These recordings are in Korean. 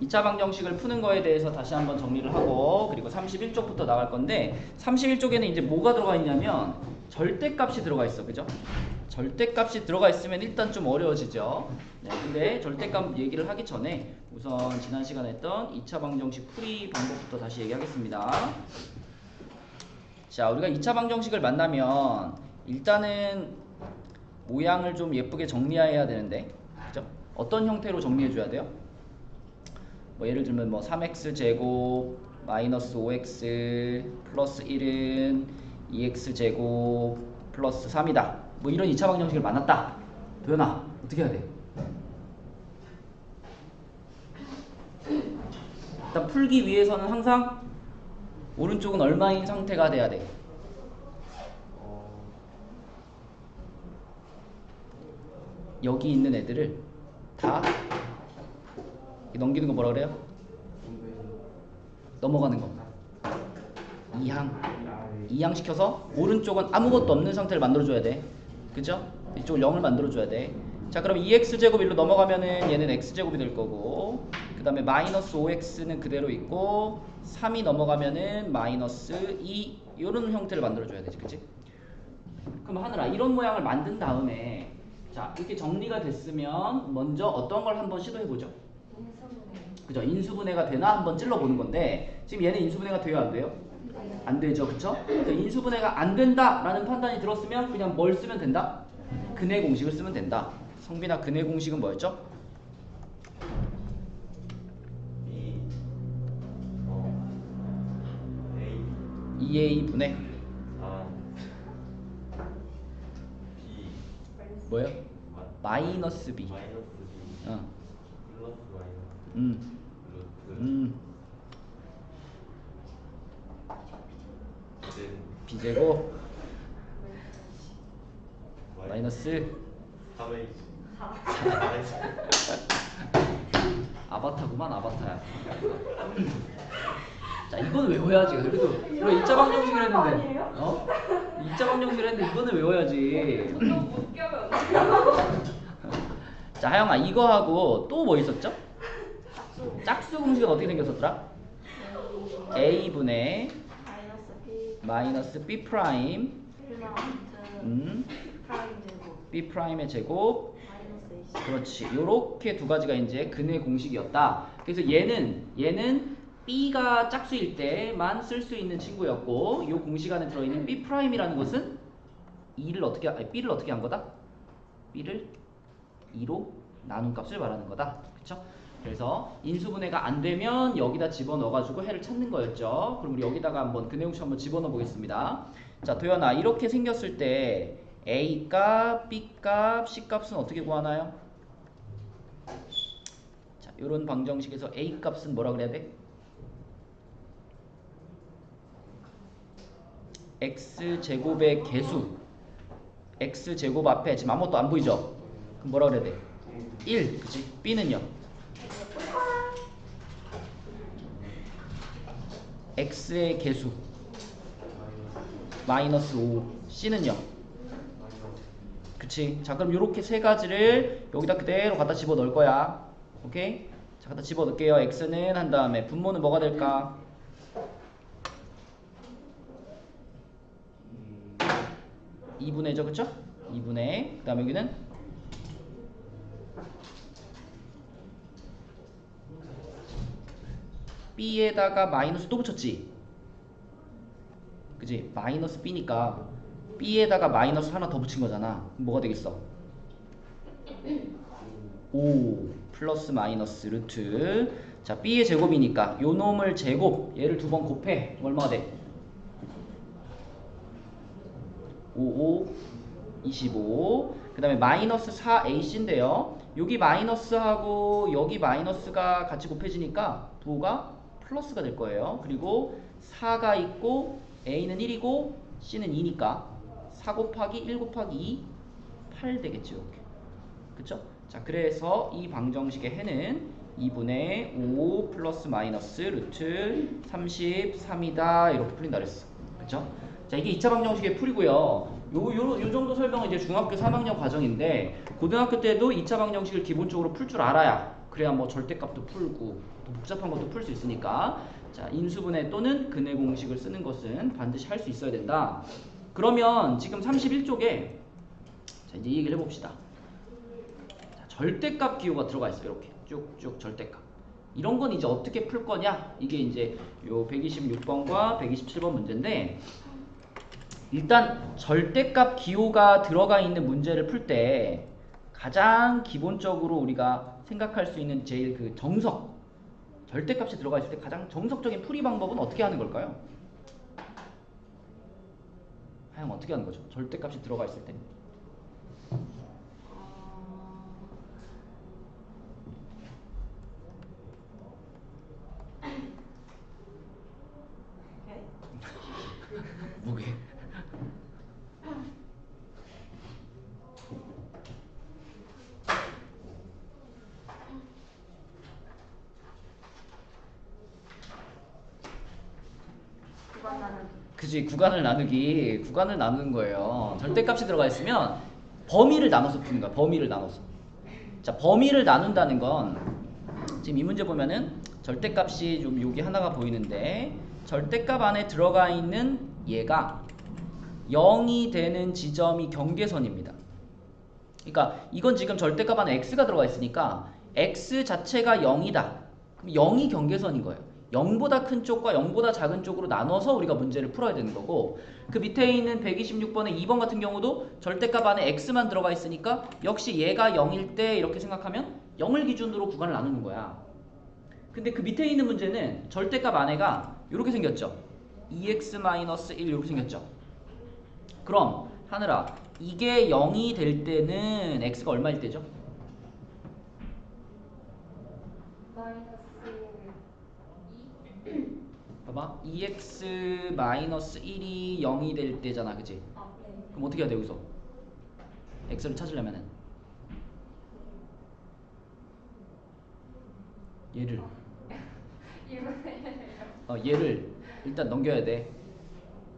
2차 방정식을 푸는 거에 대해서 다시 한번 정리를 하고 그리고 31쪽부터 나갈 건데 31쪽에는 이제 뭐가 들어가 있냐면 절대값이 들어가 있어. 그죠? 절대값이 들어가 있으면 일단 좀 어려워지죠. 네, 근데 절대값 얘기를 하기 전에 우선 지난 시간에 했던 2차 방정식 풀이 방법부터 다시 얘기하겠습니다. 자, 우리가 2차 방정식을 만나면 일단은 모양을 좀 예쁘게 정리해야 되는데, 그죠? 어떤 형태로 정리해 줘야 돼요? 뭐 예를 들면 뭐 3x 제곱 마이너스 5x 플러스 1은 2x 제곱 플러스 3이다. 뭐 이런 2차 방정식을 만났다. 도연아, 어떻게 해야 돼? 일단 풀기 위해서는 항상 오른쪽은 얼마인 상태가 돼야 돼? 여기 있는 애들을 다 넘기는 거 뭐라 그래요? 넘어가는 거. 이항 시켜서 오른쪽은 아무것도 없는 상태를 만들어줘야 돼. 그죠? 이쪽을 0을 만들어줘야 돼. 자, 그럼 2x제곱 일로 넘어가면은 얘는 x제곱이 될 거고, 그 다음에 마이너스 5x는 그대로 있고 3이 넘어가면은 마이너스 2 이런 형태를 만들어줘야 되지. 그치? 그럼 하늘아, 이런 모양을 만든 다음에 자, 이렇게 정리가 됐으면 먼저 어떤 걸 한번 시도해보죠. 그죠? 인수분해가 되나 한번 찔러보는 건데 지금 얘는 인수분해가 돼요, 안 돼요? 안 되죠, 그쵸? 그래서 인수분해가 안 된다라는 판단이 들었으면 그냥 뭘 쓰면 된다? 근해 공식을 쓰면 된다. 성빈아, 근해 공식은 뭐였죠? 2a 분의 뭐예요? 마이너스 b. 어. b제곱 마이너스 아바타구만, 아바타야. 자, 이거는 외워야지. 그래도 우리가 2차 방정식을 했는데, 어? 2차 방정식을 했는데 이거는 외워야지. 자, 하영아, 이거 하고 또 뭐 있었죠? 짝수 공식은 어떻게 생겼었더라? a분의 마이너스 b 프라임 b 프라임의 제곱. 그렇지. 요렇게 두 가지가 이제 근해 공식이었다. 그래서 얘는 b가 짝수일 때만 쓸 수 있는 친구였고, 요 공식 안에 들어있는 b 프라임이라는 것은 b를 어떻게 한 거다? b를 2로 나눈 값을 말하는 거다. 그쵸? 그래서 인수분해가 안 되면 여기다 집어넣어가지고 해를 찾는 거였죠. 그럼 우리 여기다가 한번 근해 공식 한번 집어넣어 보겠습니다. 자, 도연아, 이렇게 생겼을 때 A 값, B 값, C 값은 어떻게 구하나요? 자, 요런 방정식에서 A 값은 뭐라 그래야 돼? X제곱의 개수. X제곱 앞에 지금 아무것도 안 보이죠? 그럼 뭐라 그래야 돼? 1, 그치? B는요? X의 개수 마이너스 5, C는요? 그치? 자, 그럼 요렇게 세 가지를 여기다 그대로 갖다 집어 넣을 거야. 오케이? 자, 갖다 집어 넣을게요. X는 한 다음에 분모는 뭐가 될까? 2분의죠, 그쵸? 2분의, 그 다음에 여기는 B에다가 마이너스 또 붙였지? 그치? 마이너스 B니까 B에다가 마이너스 하나 더 붙인 거잖아. 그럼 뭐가 되겠어? 5 플러스 마이너스 루트. 자, B의 제곱이니까 요 놈을 제곱, 얘를 두 번 곱해. 얼마가 돼? 5, 25. 그 다음에 마이너스 4AC인데요. 여기 마이너스하고 여기 마이너스가 같이 곱해지니까 부호가 플러스가 될 거예요. 그리고 4가 있고 A는 1이고 C는 2니까 4 곱하기 1 곱하기 2, 8 되겠죠. 이렇게. 그쵸? 자, 그래서 이 방정식의 해는 2분의 5 플러스 마이너스 루트 33이다. 이렇게 풀린다 그랬어. 그쵸? 자, 이게 2차 방정식의 풀이고요. 요 정도 설명은 이제 중학교 3학년 과정인데, 고등학교 때도 2차 방정식을 기본적으로 풀 줄 알아야 그래야 뭐 절대값도 풀고 또 복잡한 것도 풀 수 있으니까. 자, 인수분해 또는 근해 공식을 쓰는 것은 반드시 할 수 있어야 된다. 그러면 지금 31쪽에 자, 이제 이 얘기를 해봅시다. 자, 절대값 기호가 들어가 있어요. 이렇게 쭉쭉 절대값. 이런 건 이제 어떻게 풀 거냐? 이게 이제 요 126번과 127번 문제인데, 일단 절대값 기호가 들어가 있는 문제를 풀 때 가장 기본적으로 우리가 생각할 수 있는 제일 그 정석, 절대값이 들어가 있을 때 가장 정석적인 풀이 방법은 어떻게 하는 걸까요? 하영 어떻게 하는 거죠? 절대값이 들어가 있을 때. 뭐게? 그지, 구간을 나누는 거예요. 절대값이 들어가 있으면 범위를 나눠서 푸는 거야. 범위를 나눠서. 자, 범위를 나눈다는 건 지금 이 문제 보면은 절대값이 좀 여기 하나가 보이는데, 절대값 안에 들어가 있는 얘가 0이 되는 지점이 경계선입니다. 그러니까 이건 지금 절대값 안에 x가 들어가 있으니까 x 자체가 0이다. 그럼 0이 경계선인 거예요. 0보다 큰 쪽과 0보다 작은 쪽으로 나눠서 우리가 문제를 풀어야 되는 거고, 그 밑에 있는 126번의 2번 같은 경우도 절대값 안에 x만 들어가 있으니까 역시 얘가 0일 때 이렇게 생각하면 0을 기준으로 구간을 나누는 거야. 근데 그 밑에 있는 문제는 절대값 안에가 이렇게 생겼죠. 2x-1 이렇게 생겼죠. 그럼 하늘아, 이게 0이 될 때는 x가 얼마일 때죠? 봐봐, 2x-1이 0이 될 때잖아, 그치? 네. 그럼 어떻게 해야 돼 여기서? x를 찾으려면은 얘를 일단 넘겨야 돼.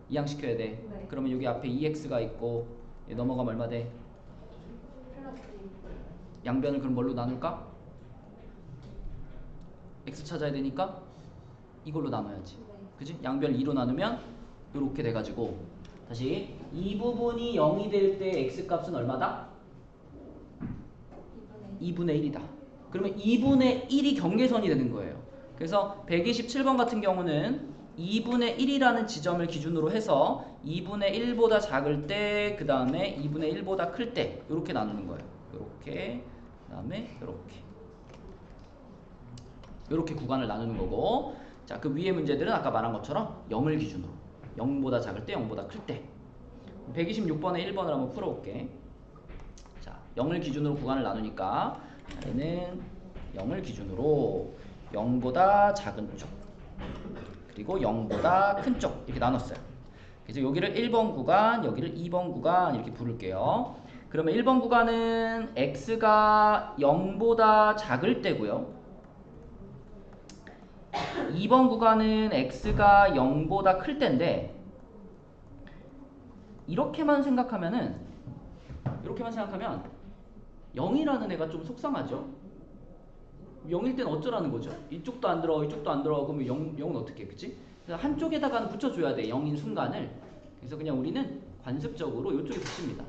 이항시켜야 돼. 네. 그러면 여기 앞에 2x가 있고 얘 넘어가면 얼마 돼? 양변을 그럼 뭘로 나눌까? x 찾아야 되니까 이걸로 나눠야지. 그지? 양변을 2로 나누면 이렇게 돼가지고, 다시 이 부분이 0이 될 때 x값은 얼마다? 2분의 1이다. 그러면 2분의 1이 경계선이 되는 거예요. 그래서 127번 같은 경우는 2분의 1이라는 지점을 기준으로 해서 2분의 1보다 작을 때, 그 다음에 2분의 1보다 클 때 이렇게 나누는 거예요. 이렇게, 그 다음에 이렇게 구간을 나누는 거고, 자, 그 위에 문제들은 아까 말한 것처럼 0을 기준으로, 0보다 작을 때, 0보다 클 때. 126번에 1번을 한번 풀어볼게. 자, 0을 기준으로 구간을 나누니까 얘는 0을 기준으로 0보다 작은 쪽, 그리고 0보다 큰 쪽 이렇게 나눴어요. 그래서 여기를 1번 구간, 여기를 2번 구간 이렇게 부를게요. 그러면 1번 구간은 x가 0보다 작을 때고요. 2번 구간은 x가 0보다 클 때인데, 이렇게만 생각하면 0이라는 애가 좀 속상하죠? 0일 때는 어쩌라는 거죠? 이쪽도 안 들어, 이쪽도 안 들어. 그러면 0은 어떻게 해? 그치? 그래서 한쪽에다가는 붙여줘야 돼, 0인 순간을. 그래서 그냥 우리는 관습적으로 이쪽에 붙입니다.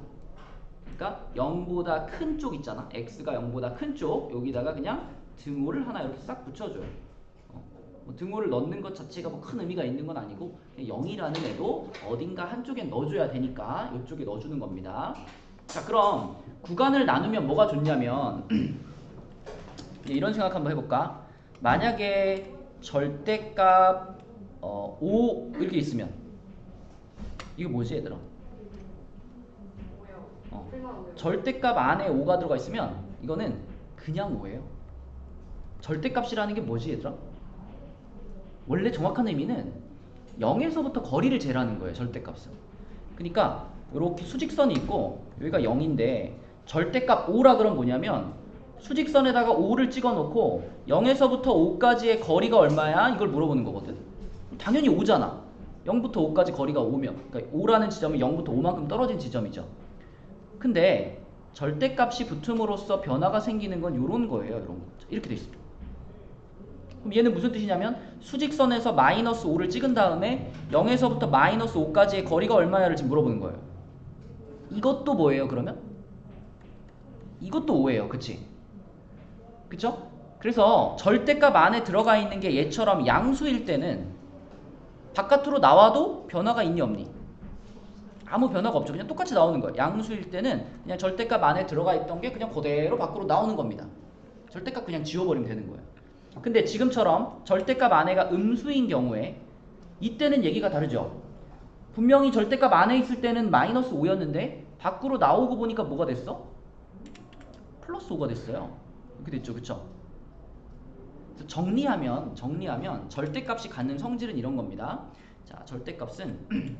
그러니까 0보다 큰 쪽 있잖아. x가 0보다 큰 쪽, 여기다가 그냥 등호를 하나 이렇게 싹 붙여줘요. 뭐 등호를 넣는 것 자체가 뭐 큰 의미가 있는 건 아니고, 0이라는 애도 어딘가 한쪽에 넣어줘야 되니까 이쪽에 넣어주는 겁니다. 자, 그럼 구간을 나누면 뭐가 좋냐면 이런 생각 한번 해볼까? 만약에 절대값 5 이렇게 있으면 이거 뭐지 얘들아? 절대값 안에 5가 들어가 있으면 이거는 그냥 5예요. 절대값이라는 게 뭐지 얘들아? 원래 정확한 의미는 0에서부터 거리를 재라는 거예요, 절대값은. 그러니까 이렇게 수직선이 있고 여기가 0인데 절대값 5라 그러면 뭐냐면, 수직선에다가 5를 찍어 놓고 0에서부터 5까지의 거리가 얼마야? 이걸 물어보는 거거든. 당연히 5잖아. 0부터 5까지 거리가 5면, 그러니까 5라는 지점은 0부터 5만큼 떨어진 지점이죠. 근데 절대값이 붙음으로써 변화가 생기는 건 이런 거예요. 이런 거. 이렇게 돼 있습니다. 그럼 얘는 무슨 뜻이냐면 수직선에서 마이너스 5를 찍은 다음에 0에서부터 마이너스 5까지의 거리가 얼마야를 지금 물어보는 거예요. 이것도 뭐예요 그러면? 이것도 5예요. 그치? 그쵸? 그래서 절대값 안에 들어가 있는 게 얘처럼 양수일 때는 바깥으로 나와도 변화가 있니 없니? 아무 변화가 없죠. 그냥 똑같이 나오는 거예요. 양수일 때는 그냥 절대값 안에 들어가 있던 게 그냥 그대로 밖으로 나오는 겁니다. 절대값 그냥 지워버리면 되는 거예요. 근데 지금처럼 절대값 안에가 음수인 경우에 이때는 얘기가 다르죠. 분명히 절대값 안에 있을 때는 마이너스 5였는데 밖으로 나오고 보니까 뭐가 됐어? 플러스 5가 됐어요. 이렇게 됐죠. 그쵸? 그래서 정리하면 절대값이 갖는 성질은 이런 겁니다. 자, 절대값은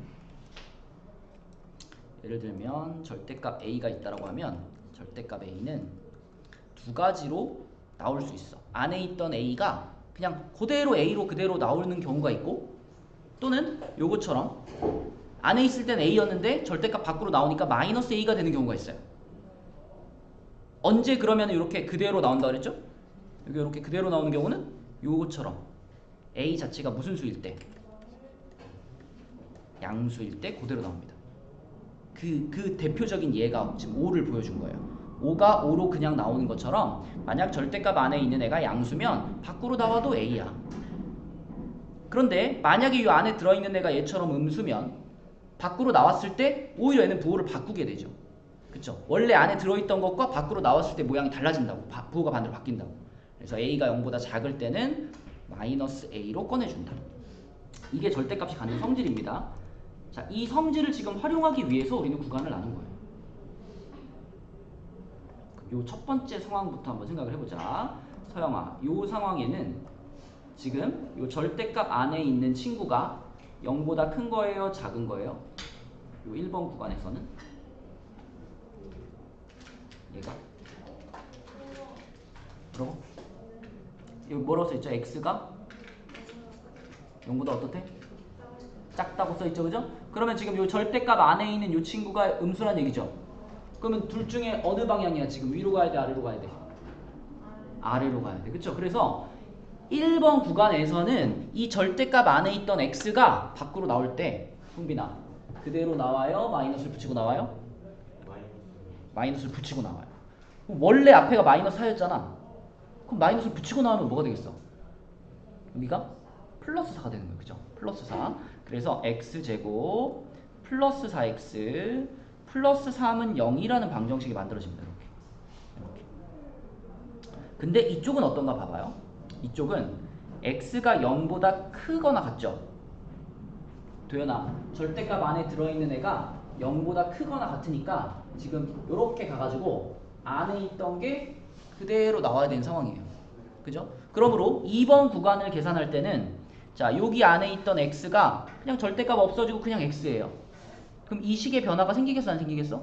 예를 들면 절대값 A가 있다라고 하면 절대값 A는 두 가지로 나올 수 있어. 안에 있던 A가 그냥 그대로 A로 그대로 나오는 경우가 있고, 또는 요것처럼 안에 있을 땐 A였는데 절대값 밖으로 나오니까 마이너스 A가 되는 경우가 있어요. 언제 그러면 이렇게 그대로 나온다 그랬죠? 여기 이렇게 그대로 나오는 경우는 요것처럼 A 자체가 무슨 수일 때? 양수일 때 그대로 나옵니다. 그 대표적인 예가 지금 5를 보여준 거예요. 5가 5로 그냥 나오는 것처럼 만약 절대값 안에 있는 애가 양수면 밖으로 나와도 A야. 그런데 만약에 이 안에 들어있는 애가 얘처럼 음수면 밖으로 나왔을 때 오히려 얘는 부호를 바꾸게 되죠. 그쵸? 원래 안에 들어있던 것과 밖으로 나왔을 때 모양이 달라진다고. 부호가 반대로 바뀐다고. 그래서 A가 0보다 작을 때는 마이너스 A로 꺼내준다. 이게 절대값이 갖는 성질입니다. 자, 이 성질을 지금 활용하기 위해서 우리는 구간을 나눈 거예요. 요 첫 번째 상황부터 한번 생각을 해보자. 서영아, 요 상황에는 지금 요 절대값 안에 있는 친구가 0보다 큰 거예요? 작은 거예요? 요 1번 구간에서는 얘가 뭐라고? 여기 뭐라고 써있죠? x가 0보다 어떻대? 작다고 써있죠, 그죠? 그러면 지금 요 절대값 안에 있는 요 친구가 음수란 얘기죠. 그러면 둘 중에 어느 방향이야? 지금 위로 가야 돼, 아래로 가야 돼? 아래로 가야 돼, 그쵸? 그래서 1번 구간에서는 이 절대값 안에 있던 x가 밖으로 나올 때, 흥빈아, 그대로 나와요? 마이너스를 붙이고 나와요? 마이너스를 붙이고 나와요. 원래 앞에가 마이너스 4였잖아. 그럼 마이너스를 붙이고 나오면 뭐가 되겠어? 여기가 플러스 4가 되는 거예요. 그죠? 플러스 4. 그래서 x제곱 플러스 4x 플러스 3은 0이라는 방정식이 만들어집니다. 이렇게. 근데 이쪽은 어떤가 봐봐요. 이쪽은 x가 0보다 크거나 같죠? 도연아, 절대값 안에 들어있는 애가 0보다 크거나 같으니까 지금 이렇게 가가지고 안에 있던 게 그대로 나와야 되는 상황이에요. 그죠? 그러므로 2번 구간을 계산할 때는 자, 여기 안에 있던 x가 그냥 절대값 없어지고 그냥 x예요. 그럼 이 식의 변화가 생기겠어, 안 생기겠어?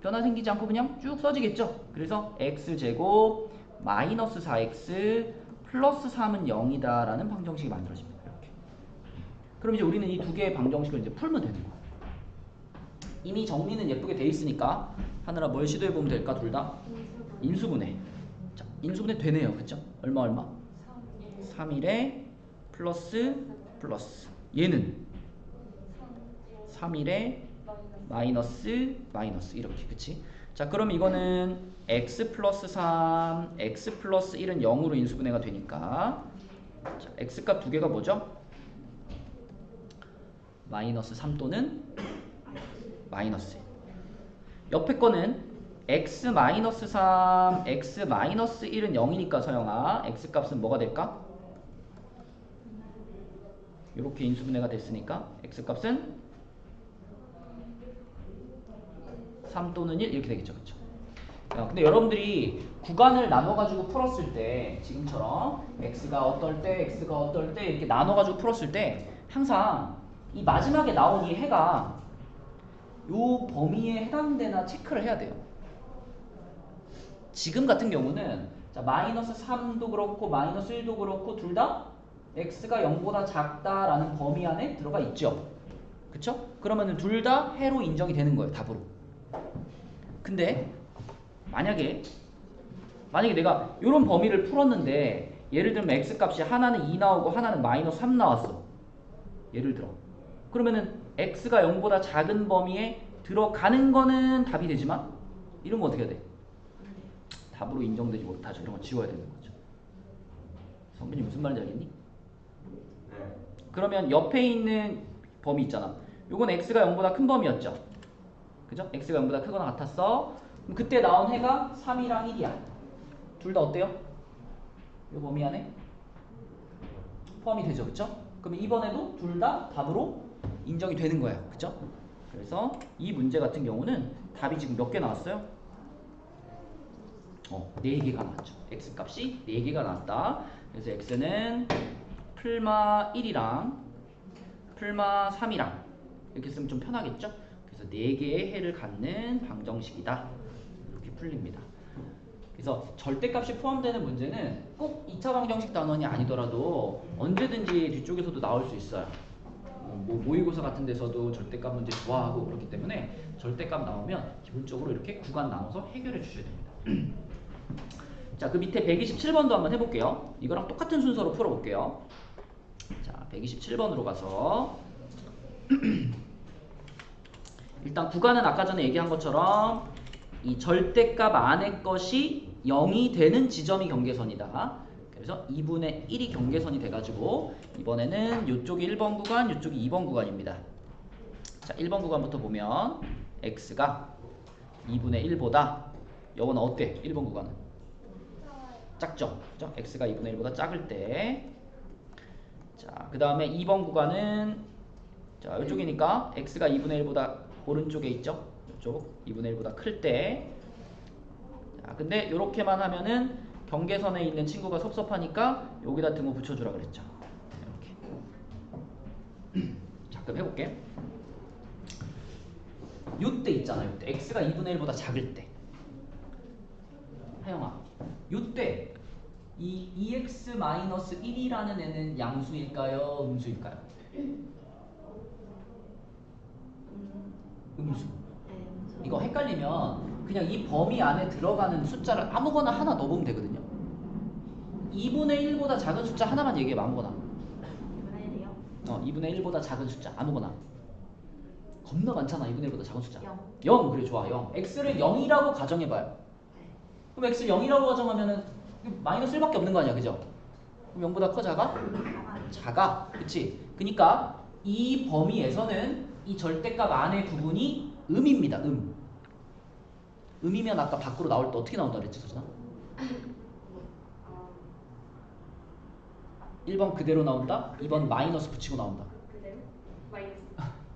변화 생기지 않고 그냥 쭉 써지겠죠? 그래서 x제곱 마이너스 4x 플러스 3은 0이다 라는 방정식이 만들어집니다. 이렇게. 그럼 이제 우리는 이 두 개의 방정식을 이제 풀면 되는 거야. 이미 정리는 예쁘게 돼 있으니까 하느라 뭘 시도해보면 될까? 둘 다? 인수분해. 자, 인수분해 되네요. 그쵸? 얼마? 3일에 플러스 얘는 3일에 마이너스 이렇게. 그치? 자, 그럼 이거는 x 플러스 3 x 플러스 1은 0으로 인수분해가 되니까 자, x값 두 개가 뭐죠? 마이너스 3 또는 마이너스 1. 옆에 거는 x 마이너스 3 x 마이너스 1은 0이니까 서영아 x값은 뭐가 될까? 이렇게 인수분해가 됐으니까 x값은 3 또는 1 이렇게 되겠죠. 그쵸? 근데 여러분들이 구간을 나눠가지고 풀었을 때 지금처럼 x가 어떨 때 이렇게 나눠가지고 풀었을 때 항상 이 마지막에 나온 이 해가 요 범위에 해당되나 체크를 해야 돼요. 지금 같은 경우는 자, 마이너스 3도 그렇고 마이너스 1도 그렇고 둘 다 x가 0보다 작다라는 범위 안에 들어가 있죠. 그쵸? 그러면은 둘 다 해로 인정이 되는 거예요. 답으로. 근데 만약에 만약에 내가 이런 범위를 풀었는데 예를 들면 x값이 하나는 2 나오고 하나는 마이너스 3 나왔어. 예를 들어. 그러면은 x가 0보다 작은 범위에 들어가는 거는 답이 되지만 이런 거 어떻게 해야 돼? 답으로 인정되지 못하죠. 이런 거 지워야 되는 거죠. 성빈이 무슨 말인지 알겠니? 그러면 옆에 있는 범위 있잖아. 요건 x가 0보다 큰 범위였죠. 그죠? x가 0보다 크거나 같았어. 그럼 그때 나온 해가 3이랑 1이야. 둘 다 어때요? 요 범위 안에 포함이 되죠. 그쵸? 그럼 이번에도 둘 다 답으로 인정이 되는 거예요. 그쵸? 그래서 이 문제 같은 경우는 답이 지금 몇 개 나왔어요? 4개가 나왔죠. x값이 4개가 나왔다. 그래서 x는 풀마 1이랑 풀마 3이랑 이렇게 쓰면 좀 편하겠죠? 그래서 4개의 해를 갖는 방정식이다. 이렇게 풀립니다. 그래서 절대값이 포함되는 문제는 꼭 2차 방정식 단원이 아니더라도 언제든지 뒤쪽에서도 나올 수 있어요. 뭐 모의고사 같은 데서도 절대값 문제 좋아하고 그렇기 때문에 절대값 나오면 기본적으로 이렇게 구간 나눠서 해결해 주셔야 됩니다. 자, 그 밑에 127번도 한번 해볼게요. 이거랑 똑같은 순서로 풀어볼게요. 자, 127번으로 가서 일단 구간은 아까 전에 얘기한 것처럼 이 절대값 안의 것이 0이 되는 지점이 경계선이다. 그래서 2분의 1이 경계선이 돼가지고 이번에는 이쪽이 1번 구간, 이쪽이 2번 구간입니다. 자, 1번 구간부터 보면 x가 2분의 1보다 요거는 어때? 1번 구간은 작죠? 그죠? x가 2분의 1보다 작을 때. 자, 그 다음에 2번 구간은 자, 이쪽이니까 x가 2분의 1보다 오른쪽에 있죠? 이쪽 2분의 1보다 클 때. 자, 근데 이렇게만 하면은 경계선에 있는 친구가 섭섭하니까 여기다 등호 붙여주라 그랬죠. 이렇게. 자, 그럼 해볼게. 요때 있잖아요. 요때 x가 2분의 1보다 작을 때. 하영아, 요때 이 2x-1이라는 애는 양수일까요? 음수일까요? 음수. 이거 헷갈리면 그냥 이 범위 안에 들어가는 숫자를 아무거나 하나 넣어보면 되거든요. 2분의 1보다 작은 숫자 하나만 얘기해봐. 아무거나. 2분의 1이요? 2분의 1보다 작은 숫자 아무거나. 겁나 많잖아. 2분의 1보다 작은 숫자 0. 그래, 좋아. 0. x를 0이라고 가정해봐요. 그럼 x를 0이라고 가정하면은 마이너스 1밖에 없는 거 아니야, 그죠? 그럼 0보다 커, 작아? 작아. 그치? 그니까 이 범위에서는 이 절대값 안의 부분이 음입니다. 음이면 아까 밖으로 나올 때 어떻게 나온다 그랬지, 서진아? 1번 그대로 나온다? 2번 마이너스 붙이고 나온다. 그대로? 마이너스.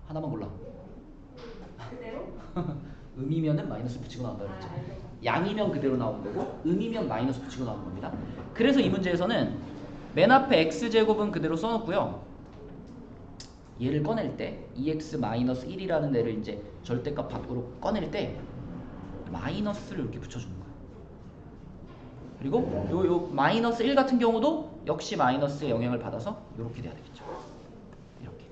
하나만 골라. 그대로? 음이면은 마이너스 붙이고 나온다 그랬죠. 알겠어. 양이면 그대로 나오는 거고 음이면 마이너스 붙이고 나오는 겁니다. 그래서 이 문제에서는 맨 앞에 x제곱은 그대로 써놓고요. 얘를 꺼낼 때 2x-1이라는 애를 이제 절대값 밖으로 꺼낼 때 마이너스를 이렇게 붙여주는 거예요. 그리고 요 마이너스 1 같은 경우도 역시 마이너스의 영향을 받아서 이렇게 돼야 되겠죠. 이렇게.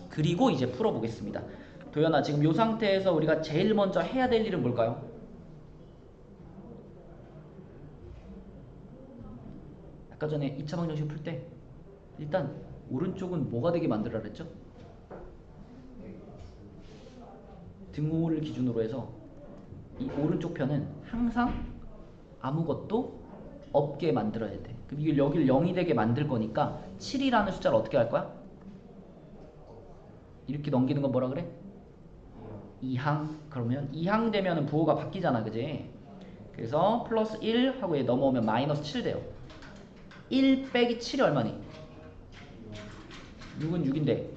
그리고 이제 풀어보겠습니다. 도연아, 지금 이 상태에서 우리가 제일 먼저 해야 될 일은 뭘까요? 아까 전에 2차 방정식 풀 때 일단 오른쪽은 뭐가 되게 만들어라 그랬죠? 등호를 기준으로 해서 이 오른쪽 편은 항상 아무것도 없게 만들어야 돼. 그럼 이걸 여기를 0이 되게 만들 거니까 7이라는 숫자를 어떻게 할 거야? 이렇게 넘기는 건 뭐라 그래? 2항. 그러면 2항 되면은 부호가 바뀌잖아, 그지? 그래서 플러스 1 하고 얘 넘어오면 마이너스 7 돼요. 1 빼기 7이 얼마니? 6은 6인데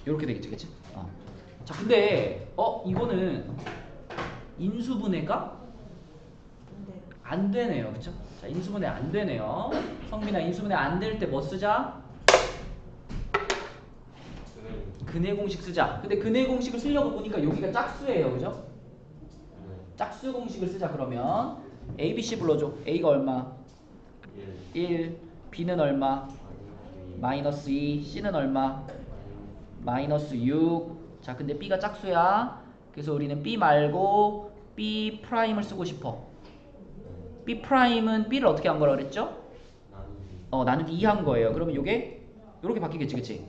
이렇게 되겠지, 그치? 자, 근데 이거는 인수분해가 안 되네요, 그쵸? 자, 인수분해 안 되네요. 성민아, 인수분해 안 될 때 뭐 쓰자? 근해 공식 쓰자. 근데 근해 공식을 쓰려고 보니까 여기가 짝수예요, 그죠? 짝수 공식을 쓰자. 그러면 A, B, C 불러줘. A가 얼마? 1. B는 얼마? 마이너스 2. C는 얼마? 마이너스 6. 자, 근데 B가 짝수야. 그래서 우리는 B 말고 B 프라임을 쓰고 싶어. B 프라임은 B를 어떻게 한 거라 그랬죠? 나누기 2 한 거예요. 그러면 요게 요렇게 바뀌겠지, 그치?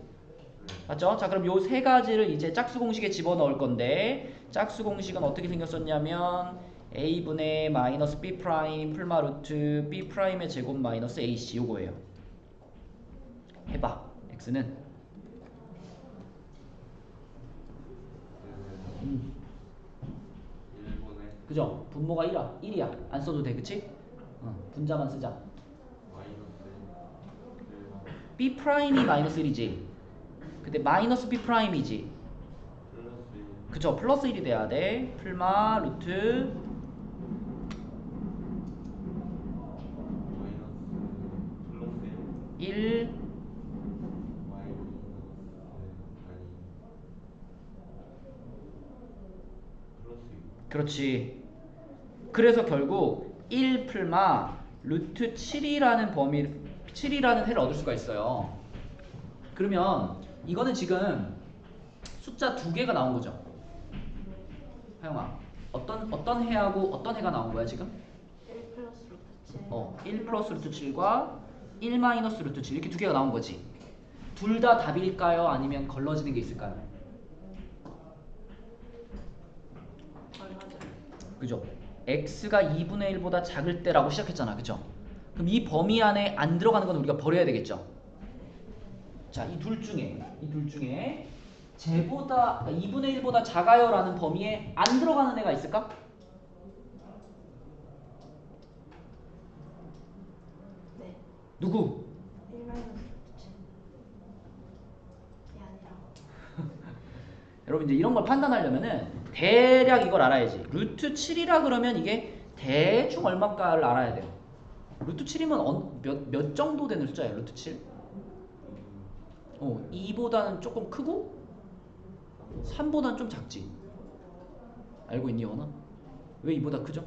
맞죠? 자, 그럼 요 세 가지를 이제 짝수 공식에 집어넣을 건데, 짝수 공식은 어떻게 생겼었냐면 a분의 마이너스 b 프라임 풀마 루트 b 프라임의 제곱 마이너스 ac 요거예요. 해봐. x는 그죠? 분모가 1이야. 안 써도 돼, 그치? 분자만 쓰자. b 프라임이 마이너스 1이지. 근데 마이너스 b 프라임이지. 그쵸? 플러스 1이 돼야 돼. 풀마 루트 1 그렇지. 그래서 결국 1 풀마 루트 7이라는 해를 얻을 수가 있어요. 그러면 이거는 지금 숫자 두 개가 나온 거죠. 하영아, 어떤 해하고 어떤 해가 나온 거야 지금? 1 플러스 루트 7. 1 플러스 루트 7과 1 마이너스 루트 7 이렇게 두 개가 나온 거지. 둘 다 답일까요? 아니면 걸러지는 게 있을까요? 그죠? x가 2분의 1보다 작을 때라고 시작했잖아. 그죠? 그럼 이 범위 안에 안 들어가는 건 우리가 버려야 되겠죠? 자, 이 둘 중에 쟤보다, 그러니까 2분의 1보다 작아요 라는 범위에 안 들어가는 애가 있을까? 네. 누구? 1 마이너스 루트 7. 이 아니라. 여러분 이제 이런 걸 판단하려면은 대략 이걸 알아야지. 루트 7이라 그러면 이게 대충 얼마일까를 알아야 돼요. 루트 7이면 몇 정도 되는 숫자예요? 루트 7? 2보다는 조금 크고 3보다는 좀 작지. 알고 있니, 원아? 왜 2보다 크죠?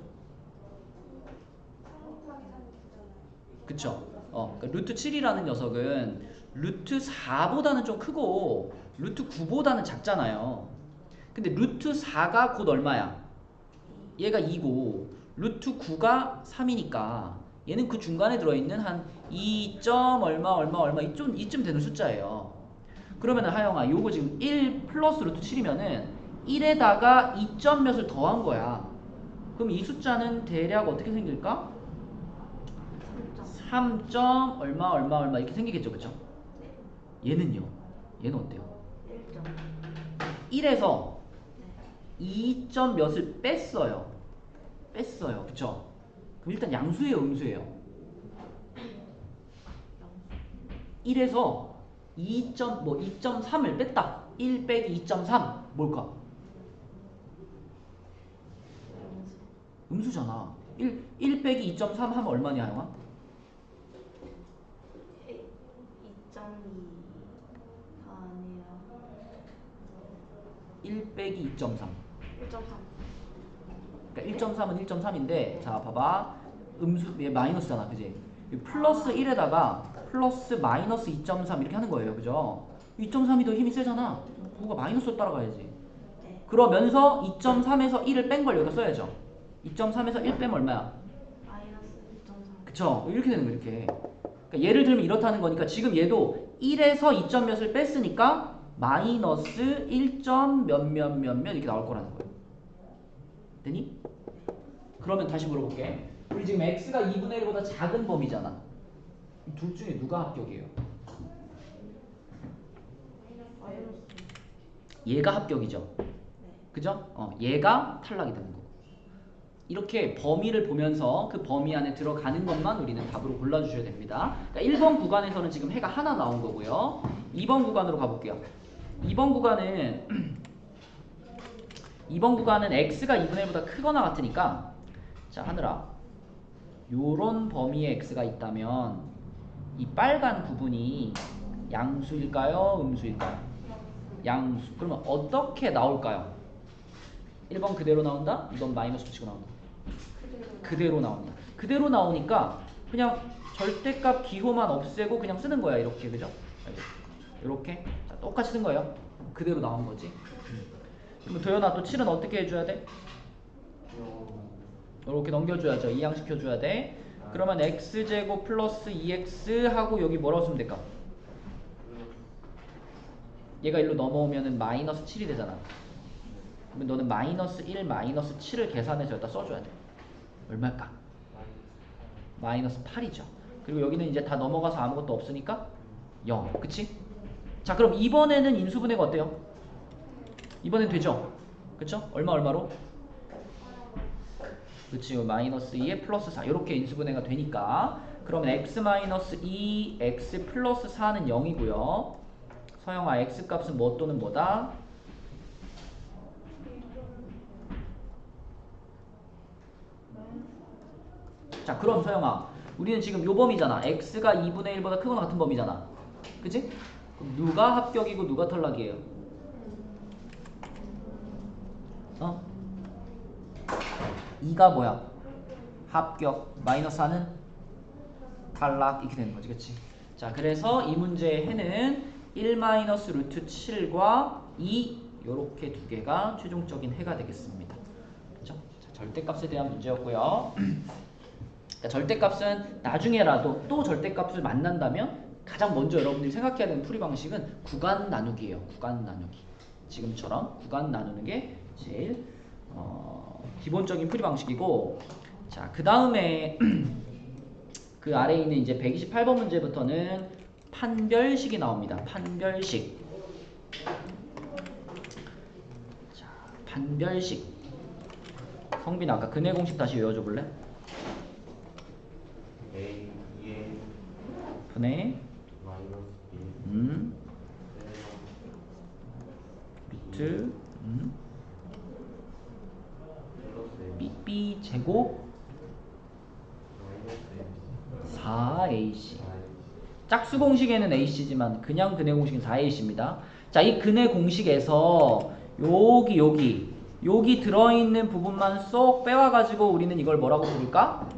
그쵸? 그러니까 루트 7이라는 녀석은 루트 4보다는 좀 크고 루트 9보다는 작잖아요. 근데 루트 4가 곧 얼마야? 얘가 2고 루트 9가 3이니까 얘는 그 중간에 들어있는 한 2. 얼마 이쯤 되는 숫자예요. 그러면은 하영아 요거 지금 1 플러스 루트 7이면은 1에다가 2점 몇을 더한 거야. 그럼 이 숫자는 대략 어떻게 생길까? 3. 얼마 이렇게 생기겠죠, 그쵸? 얘는요? 얘는 어때요? 1점. 1에서 2점 몇을 뺐어요. 그쵸? 그럼 일단 양수예요, 음수예요? 1에서 2.3을 뺐다. 1 빼기 2.3 뭘까? 음수잖아. 1 빼기 2.3 하면 얼마냐, 형아? 2.2 아니라 1 빼기 2.3 1.3. 그러니까 1.3은 1.3인데 자 봐봐. 음수 얘 마이너스잖아, 그지? 플러스 1에다가 플러스 마이너스 2.3 이렇게 하는 거예요, 그죠? 2.3이 더 힘이 세잖아. 그거가 마이너스로 따라가야지. 네. 그러면서 2.3에서 1을 뺀 걸 여기다 써야죠. 2.3에서 1 빼면 얼마야? 마이너스 2.3. 그쵸? 이렇게 되는 거 이렇게. 그러니까 예를 들면 이렇다는 거니까 지금 얘도 1에서 2점 몇을 뺐으니까 마이너스 1점 몇몇 이렇게 나올 거라는 거예요. 되니? 그러면 다시 물어볼게. 우리 지금 x가 2분의 1보다 작은 범위잖아. 둘 중에 누가 합격이에요? 마이너스. 얘가 합격이죠. 그죠? 얘가 탈락이 되는 거고. 이렇게 범위를 보면서 그 범위 안에 들어가는 것만 우리는 답으로 골라주셔야 됩니다. 그러니까 1번 구간에서는 지금 해가 하나 나온 거고요. 2번 구간으로 가볼게요. 2번 구간은 x가 2분의 1보다 크거나 같으니까 자 하늘아 요런 범위의 x가 있다면 이 빨간 부분이 양수일까요? 음수일까요? 양수. 그러면 어떻게 나올까요? 1번 그대로 나온다? 2번 마이너스 붙이고 나온다? 그대로 나온다. 그대로 나오니까 그냥 절대값 기호만 없애고 그냥 쓰는 거야. 이렇게, 그죠? 이렇게 자, 똑같이 쓴 거예요. 그대로 나온 거지. 그러면 도현아 또 7은 어떻게 해줘야 돼? 이렇게 넘겨줘야죠. 이항시켜줘야 돼. 그러면 x제곱 플러스 2x 하고 여기 뭐라고 쓰면 될까? 얘가 일로 넘어오면은 마이너스 7이 되잖아. 그러면 너는 마이너스 1, 마이너스 7을 계산해서 여기다 써줘야 돼. 얼마일까? 마이너스 8이죠. 그리고 여기는 이제 다 넘어가서 아무것도 없으니까 0. 그치? 자, 그럼 이번에는 인수분해가 어때요? 이번엔 되죠? 그쵸? 얼마로? 그치, 마이너스 2에 플러스 4 이렇게 인수분해가 되니까 그러면 x 마이너스 2, x 플러스 4는 0이고요. 서영아 x 값은 뭐 또는 뭐다? 자, 그럼 서영아 우리는 지금 요 범위잖아. x가 2분의 1보다 크거나 같은 범위잖아. 그치? 그럼 누가 합격이고 누가 탈락이에요? 어? 2가 뭐야? 합격. 마이너스 4는 탈락. 이렇게 되는 거지. 그치? 자, 그래서 이 문제의 해는 1 마이너스 루트 7과 2 요렇게 두 개가 최종적인 해가 되겠습니다. 그쵸? 자, 절대값에 대한 문제였고요. 자, 절대값은 나중에라도 또 절대값을 만난다면 가장 먼저 여러분들이 생각해야 되는 풀이 방식은 구간 나누기예요. 구간 나누기. 지금처럼 구간 나누는 게 제일 기본적인 풀이 방식이고, 자, 그 다음에 그 아래에 있는 이제 128번 문제부터는 판별식이 나옵니다. 판별식. 자, 판별식. 성빈 아까 근해 공식 다시 외워줘 볼래? A, 2A, 분해 마이너스 B, 루트 플러스 A, B 제곱 마이너스 A, 4AC. 짝수 공식에는 AC지만 그냥 근해 공식은 4AC입니다. 자, 이 근해 공식에서 여기 들어있는 부분만 쏙 빼와가지고 우리는 이걸 뭐라고 부를까?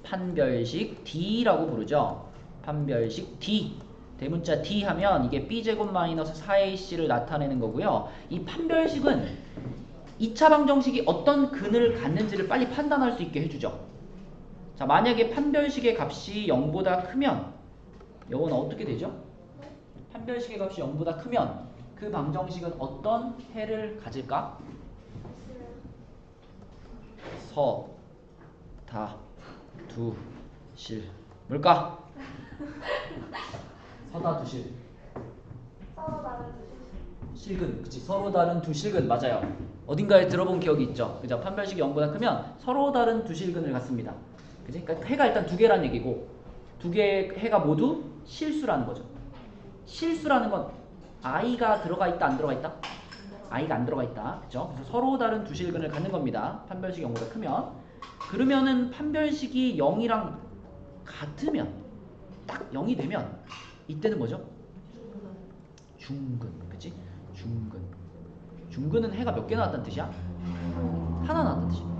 판별식 D라고 부르죠. 판별식 D. 대문자 D 하면 이게 B제곱 마이너스 4AC를 나타내는 거고요. 이 판별식은 2차 방정식이 어떤 근을 갖는지를 빨리 판단할 수 있게 해주죠. 자, 만약에 판별식의 값이 0보다 크면 이건 어떻게 되죠? 판별식의 값이 0보다 크면 그 방정식은 어떤 해를 가질까? 서, 다, 두, 실. 뭘까? 서다, 두, 실. 서로 다른 실근. 그치. 서로 다른 두 실근. 맞아요. 어딘가에 들어본 기억이 있죠. 그죠? 판별식이 0보다 크면 서로 다른 두 실근을 갖습니다. 그치? 그러니까 해가 일단 두 개란 얘기고, 두 개의 해가 모두 실수라는 거죠. 실수라는 건 i가 들어가 있다, 안 들어가 있다? i가 안 들어가 있다. 그죠? 그래서 서로 다른 두 실근을 갖는 겁니다. 판별식이 0보다 크면. 그러면은 판별식이 0이랑 같으면, 딱 0이 되면 이때는 뭐죠? 중근. 그치? 중근. 중근은 해가 몇 개 나왔다는 뜻이야? 하나 나왔다는 뜻이야.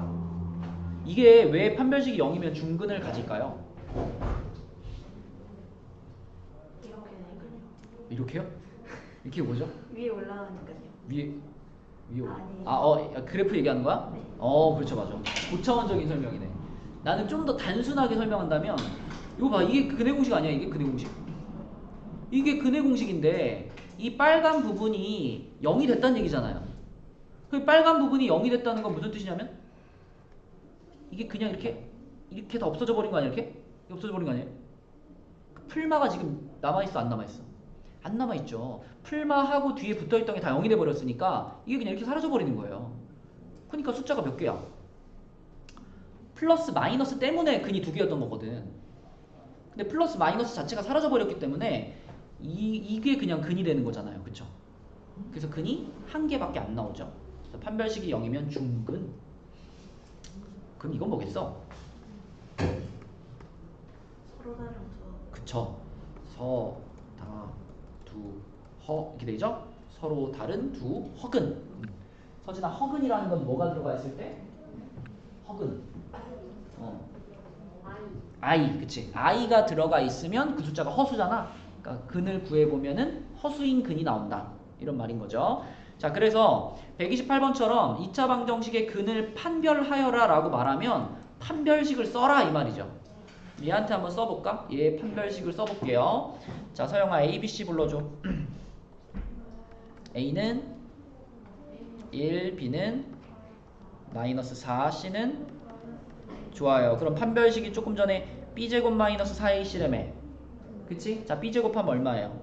이게 왜 판별식이 0이면 중근을 가질까요? 이렇게요? 이렇게 뭐죠? 위에 올라가니까요. 위에 아니. 그래프 얘기하는 거야? 네. 그렇죠, 맞아. 고차원적인 설명이네. 나는 좀 더 단순하게 설명한다면, 이거 봐, 이게 근해 공식 아니야? 이게 근해 공식? 이게 근해 공식인데 이 빨간 부분이 0이 됐다는 얘기잖아요. 그 빨간 부분이 0이 됐다는 건 무슨 뜻이냐면 이게 그냥 이렇게 다 없어져 버린 거 아니야? 이렇게 없어져 버린 거 아니에요? 풀마가 지금 남아 있어, 안 남아 있어? 안 남아 있죠. 풀마하고 뒤에 붙어 있던 게 다 0이 돼 버렸으니까 이게 그냥 이렇게 사라져 버리는 거예요. 그러니까 숫자가 몇 개야? 플러스 마이너스 때문에 근이 두 개였던 거거든. 근데 플러스 마이너스 자체가 사라져 버렸기 때문에 이게 그냥 근이 되는 거잖아요. 그쵸? 그래서 근이 한 개밖에 안 나오죠. 그래서 판별식이 0이면 중근. 그럼 이건 뭐겠어? 서로 다른 두. 그쵸? 서, 다, 두, 허 이렇게 되죠? 서로 다른 두 허근. 서진아, 허근이라는 건 뭐가 들어가 있을 때? 허근. I, 그치? I가 들어가 있으면 그 숫자가 허수잖아. 그러니까 근을 구해보면은 허수인 근이 나온다. 이런 말인 거죠. 자, 그래서 128번처럼 2차 방정식의 근을 판별하여라 라고 말하면 판별식을 써라 이 말이죠. 얘한테 한번 써볼까? 얘 판별식을 써볼게요. 자, 서영아 A, B, C 불러줘. A는 1, B는 마이너스 4, C는 좋아요. 그럼 판별식이 조금 전에 B제곱 마이너스 4AC라며. 그치? 자, B제곱하면 얼마예요?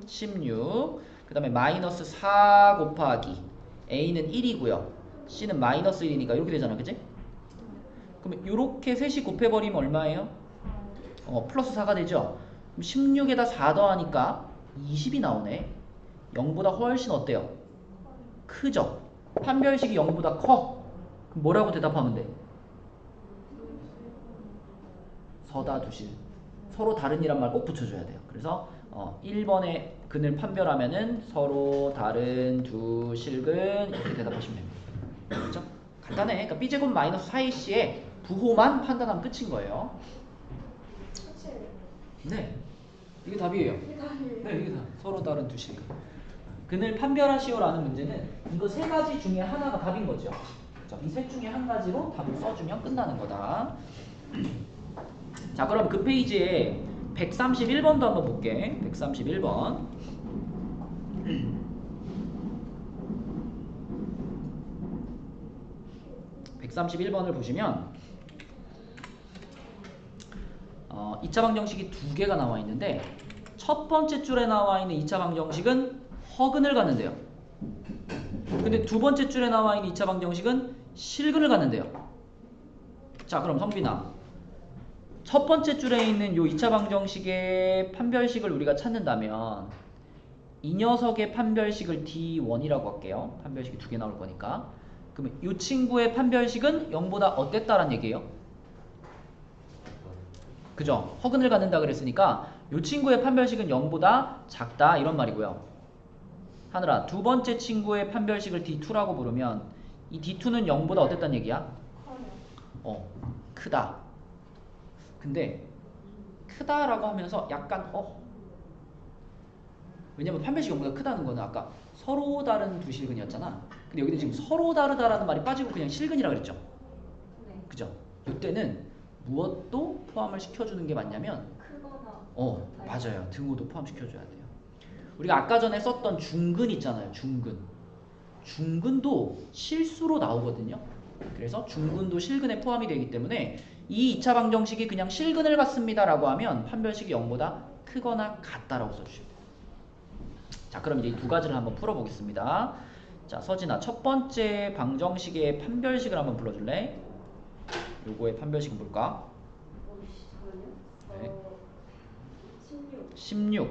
16. 그 다음에 마이너스 4 곱하기 A는 1이고요. C는 마이너스 1이니까 이렇게 되잖아. 그치? 그럼 이렇게 셋이 곱해버리면 얼마예요? 플러스 4가 되죠? 그럼 16에다 4 더하니까 20이 나오네. 0보다 훨씬 어때요? 크죠? 판별식이 0보다 커. 그럼 뭐라고 대답하면 돼? 서다 두실. 서로 다른 이란 말 꼭 붙여줘야 돼요. 그래서 1번에 근을 판별하면은 서로 다른 두 실근 이렇게 대답하시면 됩니다. 그렇죠? 간단해. 그러니까 B제곱 마이너스 4AC의 부호만 판단하면 끝인 거예요. 네, 이게 답이에요. 네, 이게 답. 서로 다른 두 실근. 근을 판별하시오라는 문제는 이거 세 가지 중에 하나가 답인 거죠. 이 셋 중에 한 가지로 답을 써주면 끝나는 거다. 자, 그럼 그 페이지에 131번도 한번 볼게. 131번. 131번을 보시면 2차 방정식이 두 개가 나와 있는데 첫 번째 줄에 나와 있는 2차 방정식은 허근을 갖는데요. 근데 두 번째 줄에 나와 있는 2차 방정식은 실근을 갖는데요. 자, 그럼 성빈아, 첫 번째 줄에 있는 요 2차 방정식의 판별식을 우리가 찾는다면 이 녀석의 판별식을 D1이라고 할게요. 판별식이 두 개 나올 거니까. 그러면 이 친구의 판별식은 0보다 어땠다란 얘기예요? 그죠? 허근을 갖는다 그랬으니까 이 친구의 판별식은 0보다 작다 이런 말이고요. 하늘아, 두 번째 친구의 판별식을 D2라고 부르면 이 D2는 0보다 어땠단 얘기야? 크다. 근데 크다라고 하면서 약간 왜냐면 판별식이 0보다 크다는 거는 아까 서로 다른 두 실근이었잖아. 근데 여기는 지금 서로 다르다라는 말이 빠지고 그냥 실근이라 그랬죠. 네. 그죠? 이때는 무엇도 포함을 시켜주는 게 맞냐면 크거나 맞아요. 등호도 포함시켜줘야 돼요. 우리가 아까 전에 썼던 중근 있잖아요. 중근도 실수로 나오거든요. 그래서 중근도 실근에 포함이 되기 때문에 이 2차 방정식이 그냥 실근을 갖습니다 라고 하면 판별식이 0보다 크거나 같다라고 써주시면 돼요. 자, 그럼 이제 이 두 가지를 한번 풀어보겠습니다. 자, 서진아, 첫 번째 방정식의 판별식을 한번 불러줄래? 요거의 판별식은 뭘까? 네. 16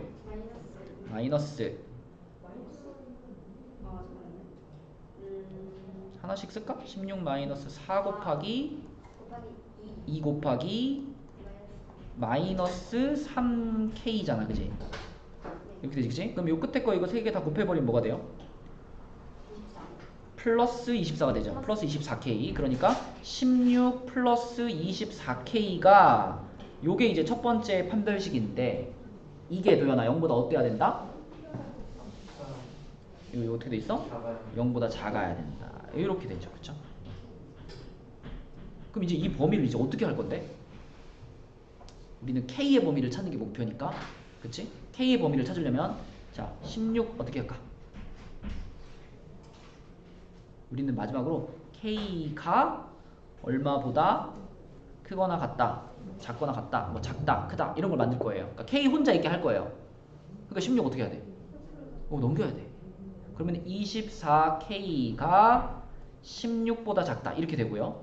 마이너스 하나씩 쓸까? 16 마이너스 4 곱하기 2 곱하기 마이너스 3K잖아, 그지? 이렇게 되지, 그치? 그럼 요 끝에 거 이거 세 개 다 곱해버리면 뭐가 돼요? 플러스 24가 되죠. 플러스 24K. 그러니까 16 플러스 24K가 요게 이제 첫 번째 판별식인데 이게 도연아 0보다 어때야 된다? 이거 어떻게 돼 있어? 0보다 작아야 된다. 이렇게 되죠. 그쵸? 그럼 이제 이 범위를 이제 어떻게 할 건데? 우리는 K의 범위를 찾는 게 목표니까. 그치? K의 범위를 찾으려면 자, 16 어떻게 할까? 우리는 마지막으로 K가 얼마보다 크거나 같다, 작거나 같다, 뭐 작다, 크다 이런 걸 만들 거예요. 그러니까 K 혼자 있게 할 거예요. 그러니까 16 어떻게 해야 돼? 넘겨야 돼. 그러면 24K가 16보다 작다 이렇게 되고요.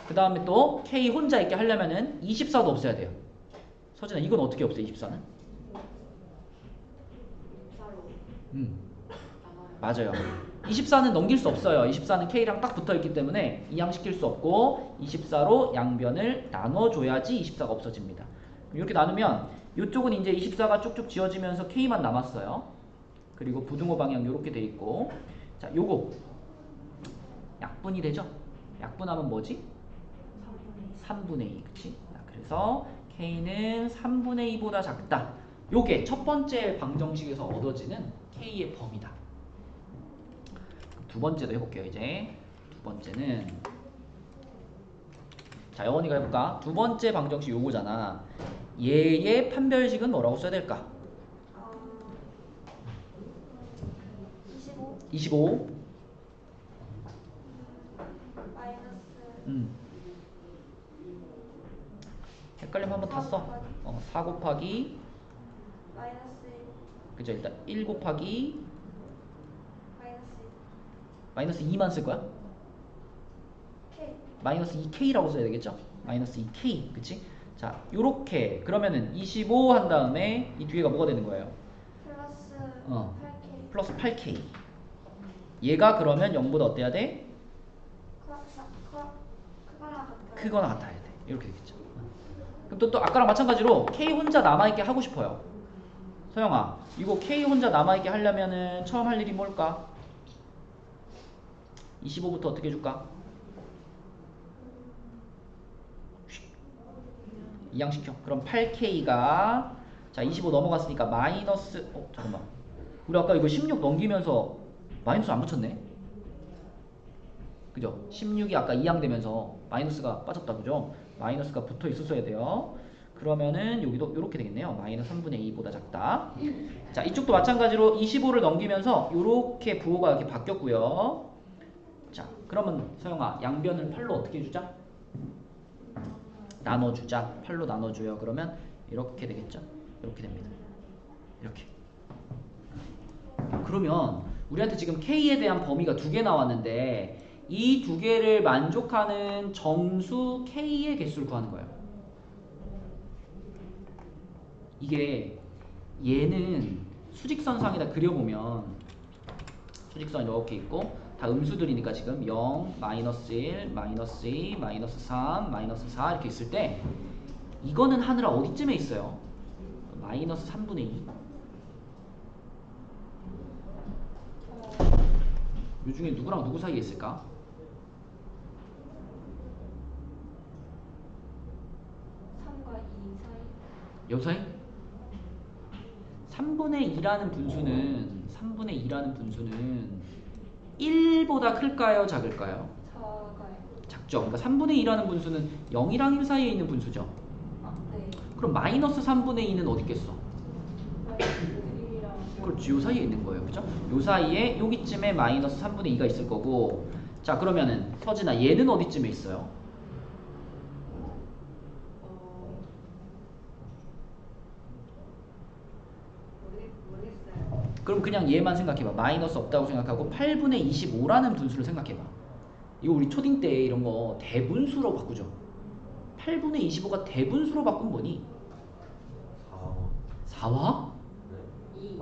그 다음에 또 K 혼자 있게 하려면은 24도 없애야 돼요. 서진아, 이건 어떻게 없애? 24는? 맞아요. 24는 넘길 수 없어요. 24는 K랑 딱 붙어있기 때문에 이항시킬 수 없고 24로 양변을 나눠줘야지 24가 없어집니다. 이렇게 나누면 이쪽은 이제 24가 쭉쭉 지어지면서 K만 남았어요. 그리고 부등호 방향 이렇게 돼 있고, 자, 요거 약분이 되죠? 약분하면 뭐지? 3분의 2, 그치? 그래서 K는 3분의 2보다 작다. 요게 첫 번째 방정식에서 얻어지는 K의 범위다. 두 번째도 해볼게요. 이제 두 번째는 자 영원이가 해볼까? 두 번째 방정식 요거잖아. 얘의 판별식은 뭐라고 써야 될까? 25 25 마이너스 헷갈리면 한번 다 써. 4 곱하기 마이너스 1 그죠? 일단 1 곱하기 마이너스 1 마이너스 2만 쓸 거야? K 마이너스 2K라고 써야 되겠죠? 마이너스 2K 그치? 자 요렇게 그러면은 25 한 다음에 이 뒤에가 뭐가 되는 거예요? 플러스 어. 8K 플러스 8K 얘가 그러면 0보다 어때야 돼? 크거나 같아야 돼. 이렇게 되겠죠. 그럼 또 아까랑 마찬가지로 K 혼자 남아있게 하고 싶어요. 서영아 이거 K 혼자 남아있게 하려면은 처음 할 일이 뭘까? 25부터 어떻게 해줄까? 이양시켜. 그럼 8K가 자 25 넘어갔으니까 마이너스 잠깐만 우리 아까 이거 16 넘기면서 마이너스 안 붙였네? 그죠? 16이 아까 이항되면서 마이너스가 빠졌다 그죠? 마이너스가 붙어 있었어야 돼요. 그러면은 여기도 이렇게 되겠네요. 마이너스 3분의 2보다 작다. 자 이쪽도 마찬가지로 25를 넘기면서 이렇게 부호가 이렇게 바뀌었고요. 자 그러면 서영아 양변을 8로 어떻게 해주자? 나눠주자. 8로 나눠줘요. 그러면 이렇게 되겠죠? 이렇게 됩니다. 이렇게. 그러면 우리한테 지금 K에 대한 범위가 두 개 나왔는데 이 두 개를 만족하는 정수 K의 개수를 구하는 거예요. 이게 얘는 수직선상에다 그려보면 수직선 이렇게 있고 다 음수들이니까 지금 0, 마이너스 1, 마이너스 2, 마이너스 3, 마이너스 4 이렇게 있을 때 이거는 하늘아 어디쯤에 있어요? 마이너스 3분의 2. 이 중에 누구랑 누구 사이에 있을까? 3과 2 사이 요 사이? 3분의 2라는 분수는 1보다 클까요? 작을까요? 작아요. 작죠. 그러니까 3분의 2라는 분수는 0이랑 1 사이에 있는 분수죠. 네. 그럼 마이너스 3분의 2는 어디 있겠어? 마이너스 1이랑 그렇지. 요 사이에 있는 거예요. 그죠? 요 사이에 여기쯤에 마이너스 3분의 2가 있을 거고 자 그러면은 서진아 얘는 어디쯤에 있어요? 모르겠어요. 그럼 그냥 얘만 생각해봐. 마이너스 없다고 생각하고 8분의 25라는 분수를 생각해봐. 이거 우리 초딩 때 이런 거 대분수로 바꾸죠. 8분의 25가 대분수로 바꾼 뭐니? 4와? 네.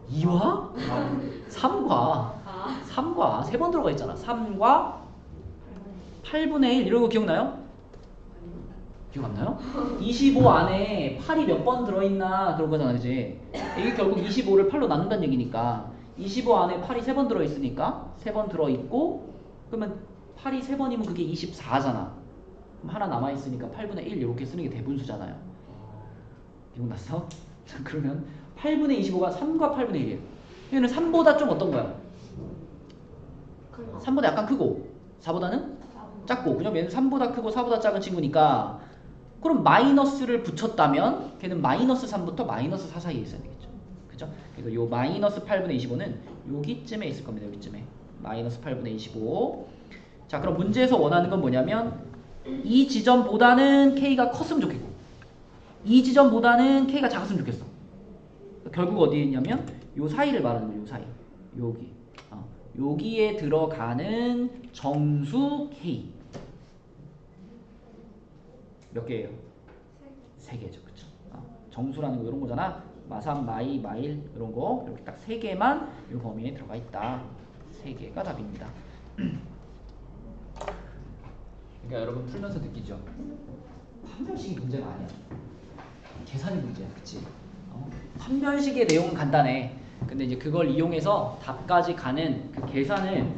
2 2와? 3과 3과 3번 들어가 있잖아. 3과 8분의 1 이런 거 기억나요? 기억 안 나요? 25 안에 8이 몇 번 들어있나 그런 거잖아 그지? 이게 결국 25를 8로 나눈다는 얘기니까 25 안에 8이 3번 들어있으니까 3번 들어있고 그러면 8이 3번이면 그게 24잖아. 그럼 하나 남아있으니까 8분의 1 이렇게 쓰는 게 대분수잖아요. 기억났어? 그러면 8분의 25가 3과 8분의 1이에요. 얘는 3보다 좀 어떤 거야? 3보다 약간 크고 4보다는 작고 그냥 얘는 3보다 크고 4보다 작은 친구니까 그럼 마이너스를 붙였다면 걔는 마이너스 3부터 마이너스 4 사이에 있어야 되겠죠. 그죠? 그래서 요 마이너스 8분의 25는 여기쯤에 있을 겁니다. 여기쯤에 마이너스 8분의 25. 자 그럼 문제에서 원하는 건 뭐냐면 이 지점보다는 K가 컸으면 좋겠고 이 지점보다는 K가 작았으면 좋겠어. 결국 어디에 있냐면 요 사이를 말하는 거예요. 요 사이. 여기. 여기에 들어가는 정수 K. 몇 개예요? 3개죠. 그쵸? 정수라는 거 이런 거잖아. 마삼, 마이, 마일 이런 거 이렇게 딱 3개만 이 범위에 들어가 있다. 3개가 답입니다. 그러니까 여러분 풀면서 느끼죠? 판별식이 문제가 아니야. 계산이 문제야. 그치? 판별식의 내용은 간단해. 근데 이제 그걸 이용해서 답까지 가는 그 계산을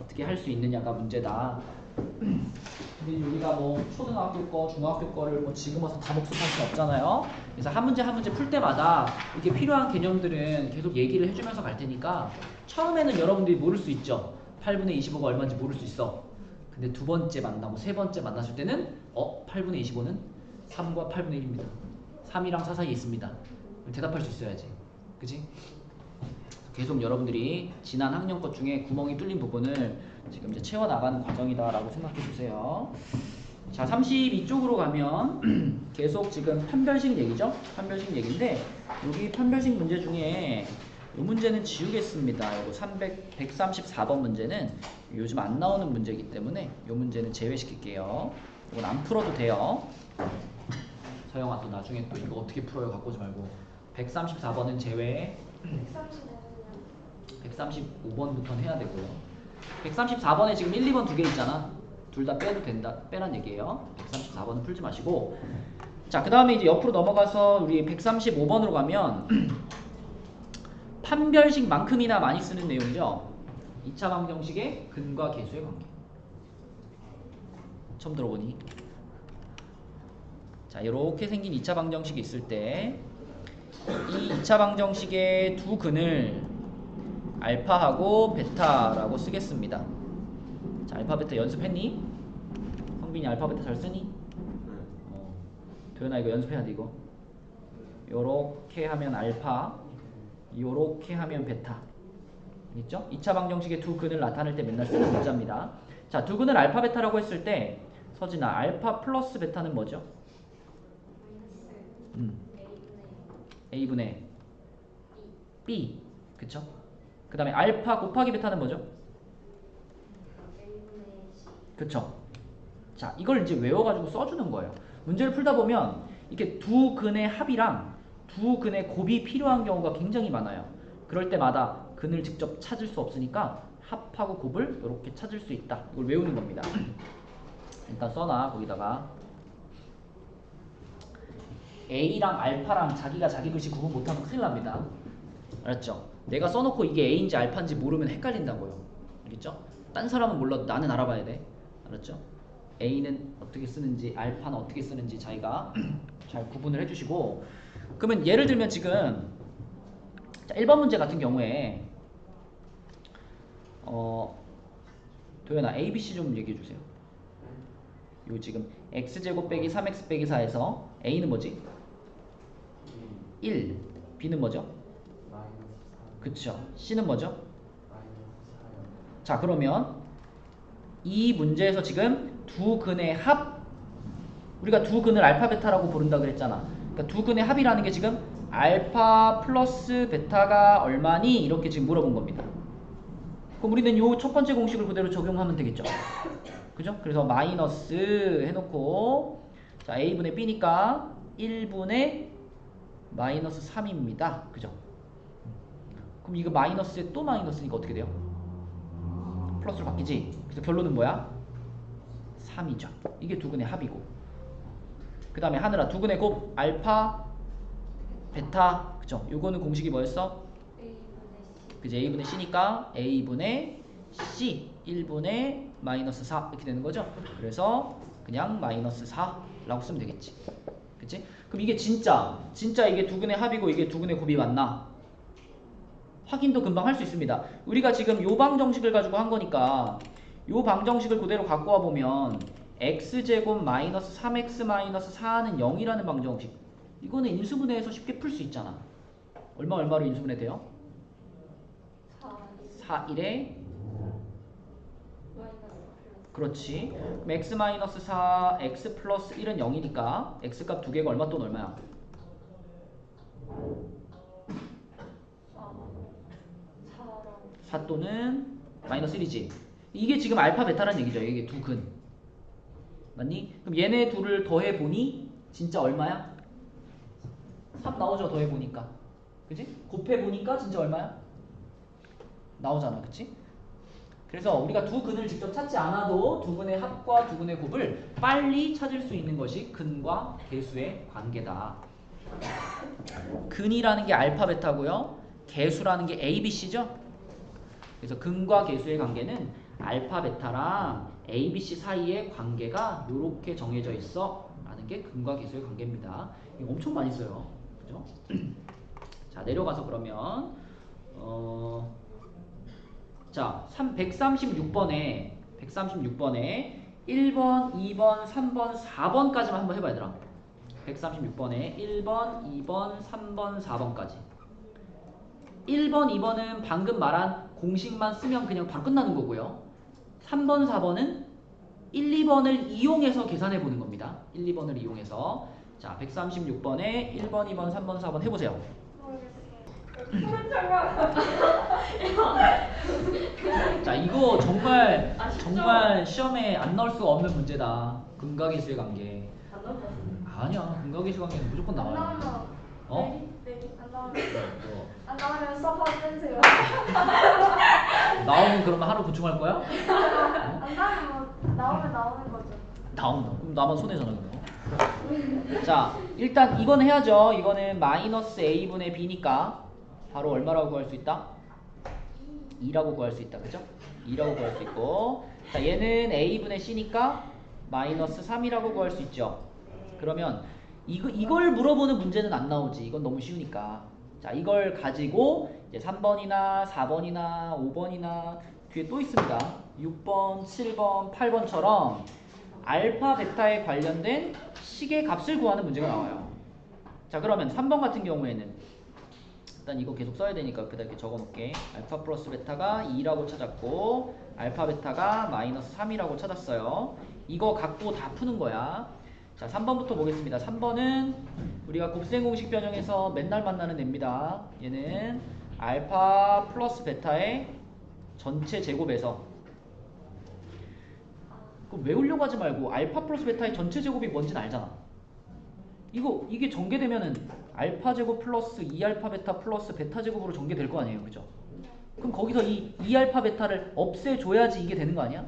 어떻게 할 수 있느냐가 문제다. 우리 여기가 뭐 초등학교 거, 중학교 거를 뭐 지금 와서 다 복습할 수 없잖아요. 그래서 한 문제 한 문제 풀 때마다 이렇게 필요한 개념들은 계속 얘기를 해주면서 갈 테니까 처음에는 여러분들이 모를 수 있죠. 8분의 25가 얼마인지 모를 수 있어. 근데 두 번째 만나고 세 번째 만났을 때는 8분의 25는 3과 8분의 1입니다. 3이랑 4 사이에 있습니다. 대답할 수 있어야지. 그치? 계속 여러분들이 지난 학년 것 중에 구멍이 뚫린 부분을 지금 이제 채워나가는 과정이다라고 생각해 주세요. 자, 32쪽으로 가면 계속 지금 판별식 얘기죠? 판별식 얘기인데 여기 판별식 문제 중에 이 문제는 지우겠습니다. 이거 134번 문제는 요즘 안 나오는 문제이기 때문에 이 문제는 제외시킬게요. 이건 안 풀어도 돼요. 서영아 또 나중에 또 이거 어떻게 풀어요 갖고 오지 말고 134번은 제외 135번부터는 해야 되고요. 134번에 지금 1, 2번 두 개 있잖아. 둘 다 빼도 된다. 빼란 얘기예요. 134번은 풀지 마시고 자, 그 다음에 이제 옆으로 넘어가서 우리 135번으로 가면 판별식만큼이나 많이 쓰는 내용이죠. 2차 방정식의 근과 계수의 관계. 처음 들어보니? 자, 이렇게 생긴 2차 방정식이 있을 때 이 2차 방정식의 두 근을 알파하고 베타라고 쓰겠습니다. 자, 알파 베타 연습했니? 성빈이 알파 베타 잘 쓰니? 도현아 이거 연습해야 돼 이거. 요렇게 하면 알파, 요렇게 하면 베타. 있죠? 2차 방정식의 두 근을 나타낼 때 맨날 쓰는 문자입니다. 자, 두 근을 알파 베타라고 했을 때 서진아 알파 플러스 베타는 뭐죠? A분의 B. 그쵸? 그 다음에 알파 곱하기 베타는 뭐죠? 그쵸? 자, 이걸 이제 외워가지고 써주는 거예요. 문제를 풀다 보면 이렇게 두 근의 합이랑 두 근의 곱이 필요한 경우가 굉장히 많아요. 그럴 때마다 근을 직접 찾을 수 없으니까 합하고 곱을 이렇게 찾을 수 있다. 이걸 외우는 겁니다. 일단 써놔 거기다가 A랑 알파랑 자기가 자기 글씨 구분 못하면 큰일 납니다. 알았죠? 내가 써놓고 이게 A인지 알파인지 모르면 헷갈린다고요. 알겠죠? 딴 사람은 몰라도 나는 알아봐야 돼. 알았죠? A는 어떻게 쓰는지 알파는 어떻게 쓰는지 자기가 잘 구분을 해주시고 그러면 예를 들면 지금 자, 1번 문제 같은 경우에 도현아 ABC 좀 얘기해주세요. 요 지금 x제곱 빼기 3x 빼기 4에서 A는 뭐지? 1, B는 뭐죠? 그쵸. C는 뭐죠? 자, 그러면 이 문제에서 지금 두 근의 합, 우리가 두 근을 알파 베타라고 부른다 그랬잖아. 그러니까 두 근의 합이라는 게 지금 알파 플러스 베타가 얼마니? 이렇게 지금 물어본 겁니다. 그럼 우리는 요 첫 번째 공식을 그대로 적용하면 되겠죠. 그죠? 그래서 마이너스 해놓고 자, A분의 B니까 1분의 마이너스 3입니다. 그죠? 그럼 이거 마이너스에 또 마이너스니까 어떻게 돼요? 플러스로 바뀌지? 그래서 결론은 뭐야? 3이죠. 이게 두 근의 합이고 그 다음에 하늘아 두 근의 곱 알파 베타 그죠? 요거는 공식이 뭐였어? 그지? A분의 C니까 A분의 C 1분의 마이너스 4 이렇게 되는 거죠? 그래서 그냥 마이너스 4라고 쓰면 되겠지. 그치? 그럼 이게 진짜 이게 두 근의 합이고 이게 두 근의 곱이 맞나? 확인도 금방 할 수 있습니다. 우리가 지금 요 방정식을 가지고 한 거니까 요 방정식을 그대로 갖고 와 보면 x제곱 마이너스 3x 마이너스 4는 0이라는 방정식 이거는 인수분해해서 쉽게 풀 수 있잖아. 얼마로 인수분해 돼요? 4, 1에 그렇지. 그럼 x 마이너스 4, x 플러스 1은 0이니까 x값 두 개가 얼마 또 얼마야? 4 또는 마이너스 1이지. 이게 지금 알파 베타라는 얘기죠. 이게 두 근. 맞니? 그럼 얘네 둘을 더해 보니 진짜 얼마야? 3 나오죠. 더해 보니까. 그지? 곱해 보니까 진짜 얼마야? 나오잖아. 그치? 그래서 우리가 두 근을 직접 찾지 않아도 두 근의 합과 두 근의 곱을 빨리 찾을 수 있는 것이 근과 계수의 관계다. 근이라는 게 알파 베타고요. 계수라는 게 A, B, C죠. 그래서 근과 계수의 관계는 알파 베타랑 A, B, C 사이의 관계가 이렇게 정해져 있어 라는 게 근과 계수의 관계입니다. 이거 엄청 많이 써요. 그죠? 자, 내려가서 그러면 자, 136번에 1번, 2번, 3번, 4번까지만 한번 해봐 얘들아. 136번에 1번, 2번, 3번, 4번까지. 1번, 2번은 방금 말한 공식만 쓰면 그냥 바로 끝나는 거고요. 3번, 4번은 1, 2번을 이용해서 계산해 보는 겁니다. 1, 2번을 이용해서. 자, 136번에 1번, 2번, 3번, 4번 해보세요. 자, 이거 정말 정말 시험에 안 나올 수가 없는 문제다. 근과 계수의 관계. 안 나올 것 같은데. 아니야, 근과 계수 관계는 무조건 안 나와요. 나오면 어? 안 나오면 수업하고 떼세요. 나오면 그러면 하루 보충할 거야? 안 나오면 나오는 거죠. 나온다. 그럼 나만 손해잖아 그럼. 자, 일단 이건 해야죠. 이거는 마이너스 a분의 b니까 바로 얼마라고 구할 수 있다? 2라고 구할 수 있다. 그죠? 2라고 구할 수 있고, 자, 얘는 a분의 c니까 마이너스 3이라고 구할 수 있죠. 그러면 이걸 물어보는 문제는 안 나오지. 이건 너무 쉬우니까. 자, 이걸 가지고 이제 3번이나 4번이나 5번이나 뒤에 또 있습니다. 6번, 7번, 8번처럼 알파, 베타에 관련된 식의 값을 구하는 문제가 나와요. 자, 그러면 3번 같은 경우에는 일단 이거 계속 써야 되니까 여기다 이렇게 적어 놓을게. 알파 플러스 베타가 2라고 찾았고 알파 베타가 마이너스 3이라고 찾았어요. 이거 갖고 다 푸는 거야. 자, 3번부터 보겠습니다. 3번은 우리가 곱셈 공식 변형에서 맨날 만나는 애입니다. 얘는 알파 플러스 베타의 전체 제곱에서, 그거 외우려고 하지 말고 알파 플러스 베타의 전체 제곱이 뭔지는 알잖아. 이게 전개되면은 알파 제곱 플러스 2알파 베타 플러스 베타 제곱으로 전개될 거 아니에요. 그죠? 그럼 거기서 이 2알파 베타를 없애줘야지 이게 되는 거 아니야?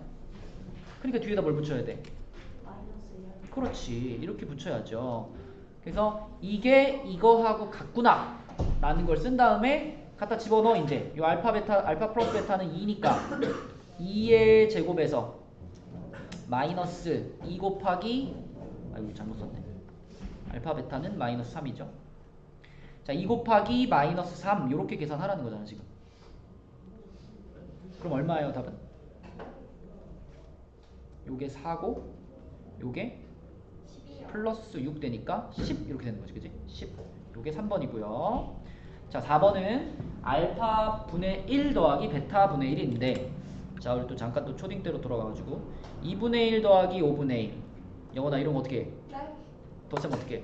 그러니까 뒤에다 뭘 붙여야 돼? 마이너스 2. 그렇지. 이렇게 붙여야죠. 그래서 이게 이거하고 같구나 라는 걸 쓴 다음에 갖다 집어넣어. 이제 이 알파 플러스 베타는 2니까 2의 제곱에서 마이너스 2 곱하기, 아이고 잘못 썼네. 알파 베타는 마이너스 3이죠. 자, 2 곱하기 마이너스 3 이렇게 계산하라는 거잖아 지금. 그럼 얼마예요 답은? 요게 4고 요게 플러스 6 되니까 10 이렇게 되는 거지. 그지? 10. 요게 3번이고요. 자, 4번은 알파 분의 1 더하기 베타 분의 1인데, 자, 우리 또 잠깐 또 초딩 때로 돌아가가지고 2분의 1 더하기 5분의 1. 영어나 이런 거 어떻게 해? 네? 덧셈 어떻게 해?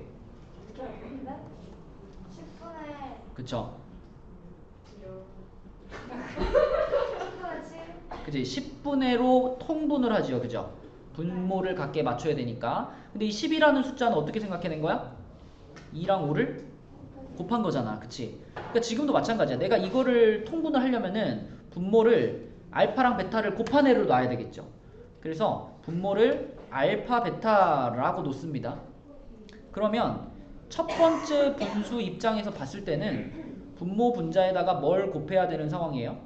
네? 10분에 그쵸? 10분에 7. 그치? 10분의로 통분을 하지요. 그죠? 분모를 갖게 맞춰야 되니까. 근데 이 10이라는 숫자는 어떻게 생각해낸 거야? 2랑 5를 곱한 거잖아. 그치? 그러니까 지금도 마찬가지야. 내가 이거를 통분을 하려면은 분모를 알파랑 베타를 곱한 애로 놔야 되겠죠. 그래서 분모를 알파 베타라고 놓습니다. 그러면 첫 번째 분수 입장에서 봤을 때는 분모 분자에다가 뭘 곱해야 되는 상황이에요?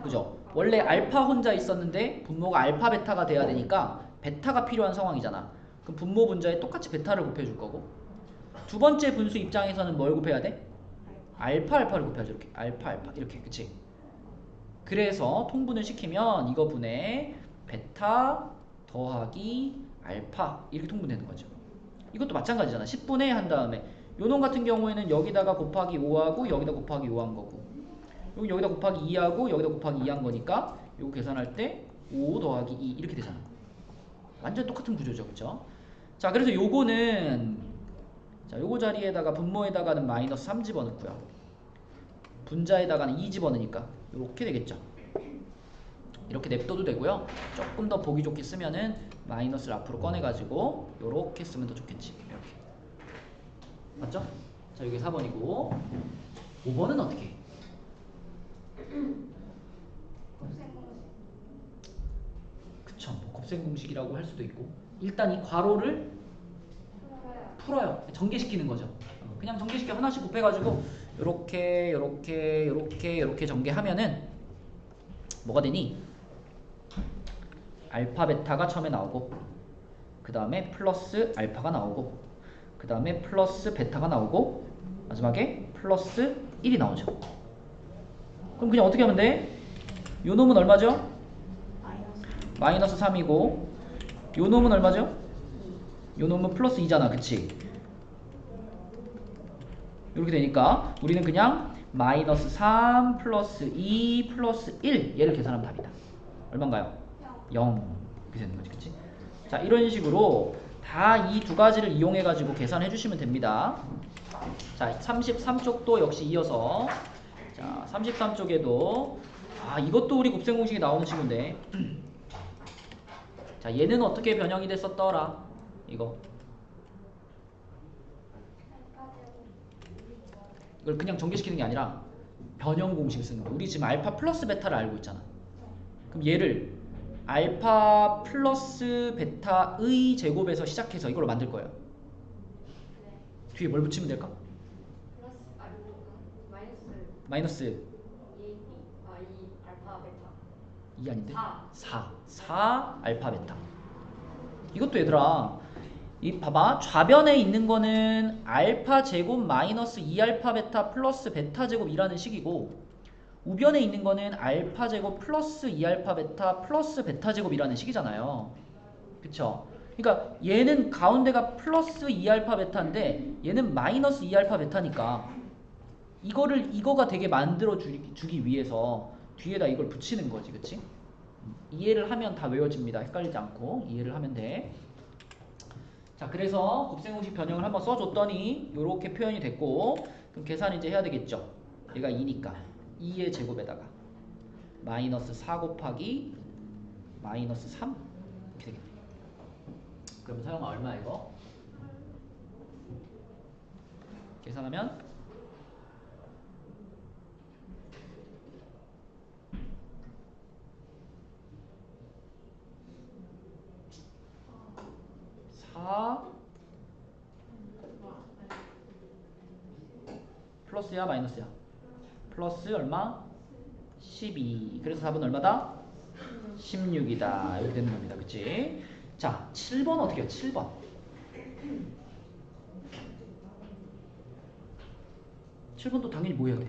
그죠? 원래 알파 혼자 있었는데 분모가 알파 베타가 돼야 되니까 베타가 필요한 상황이잖아. 그럼 분모 분자에 똑같이 베타를 곱해줄 거고, 두 번째 분수 입장에서는 뭘 곱해야 돼? 알파를 곱해야죠. 이렇게 알파 이렇게. 그치? 그래서 통분을 시키면 이거 분의 베타 더하기 알파 이렇게 통분되는 거죠. 이것도 마찬가지잖아. 10분의 한 다음에 요놈 같은 경우에는 여기다가 곱하기 5하고 여기다 곱하기 5 한 거고, 여기다 곱하기 2하고 여기다 곱하기 2 한 거니까 요거 계산할 때 5 더하기 2 이렇게 되잖아. 완전 똑같은 구조죠. 그쵸? 자, 그래서 요거는, 자, 요거 자리에다가 분모에다가는 마이너스 3 집어넣고요. 분자에다가는 2 집어넣으니까 요렇게 되겠죠. 이렇게 냅둬도 되고요. 조금 더 보기 좋게 쓰면은 마이너스를 앞으로 꺼내가지고 요렇게 쓰면 더 좋겠지. 이렇게. 맞죠? 자, 이게 4번이고 5번은 어떻게 해? 그쵸. 뭐 곱셈 공식이라고 할 수도 있고, 일단 이 괄호를 풀어요. 전개시키는 거죠. 그냥 전개시켜 하나씩 곱해가지고 요렇게 전개하면은 뭐가 되니? 알파 베타가 처음에 나오고 그 다음에 플러스 알파가 나오고 그 다음에 플러스 베타가 나오고 마지막에 플러스 1이 나오죠. 그럼 그냥 어떻게 하면 돼? 요 놈은 얼마죠? 마이너스 3이고 요 놈은 얼마죠? 요 놈은 플러스 2잖아. 그치? 이렇게 되니까 우리는 그냥 마이너스 3 플러스 2 플러스 1 얘를 계산하면 답이다. 얼마인가요? 0 이렇게 되는 거지. 그치? 자, 이런 식으로 다 이 두 가지를 이용해 가지고 계산해 주시면 됩니다. 자, 33쪽도 역시 이어서 자, 33쪽에도 이것도 우리 곱셈 공식에 나오는 친구인데 자, 얘는 어떻게 변형이 됐었더라? 이거 이걸 그냥 전개시키는 게 아니라 변형 공식을 쓰는 거야. 우리 지금 알파 플러스 베타를 알고 있잖아. 그럼 얘를 알파 플러스 베타의 제곱에서 시작해서 이걸로 만들 거예요. 뒤에 뭘 붙이면 될까? 마이너스 2 알파 베타 2 아닌데? 4. 4 알파 베타. 이것도 얘들아 이 봐봐, 좌변에 있는 거는 알파 제곱 마이너스 2 알파 베타 플러스 베타 제곱이라는 식이고 우변에 있는 거는 알파 제곱 플러스 2 알파 베타 플러스 베타 제곱이라는 식이잖아요. 그쵸? 그러니까 얘는 가운데가 플러스 2 알파 베타인데 얘는 마이너스 2 알파 베타니까 이거가 되게 만들어 주기 위해서 뒤에다 이걸 붙이는 거지. 그치? 이해를 하면 다 외워집니다. 헷갈리지 않고 이해를 하면 돼. 자, 그래서 곱셈공식 변형을 한번 써줬더니 이렇게 표현이 됐고 그럼 계산 이제 해야 되겠죠. 얘가 2니까 2의 제곱에다가 마이너스 4 곱하기 마이너스 3 이렇게 되겠네. 그럼 서영아 얼마 이거? 계산하면 4 플러스야 마이너스야? 플러스 얼마? 12. 그래서 답은 얼마다? 16이다. 이렇게 되는 겁니다. 그치? 자, 7번 어떻게 해요? 7번. 7번도 당연히 뭐 해야 돼?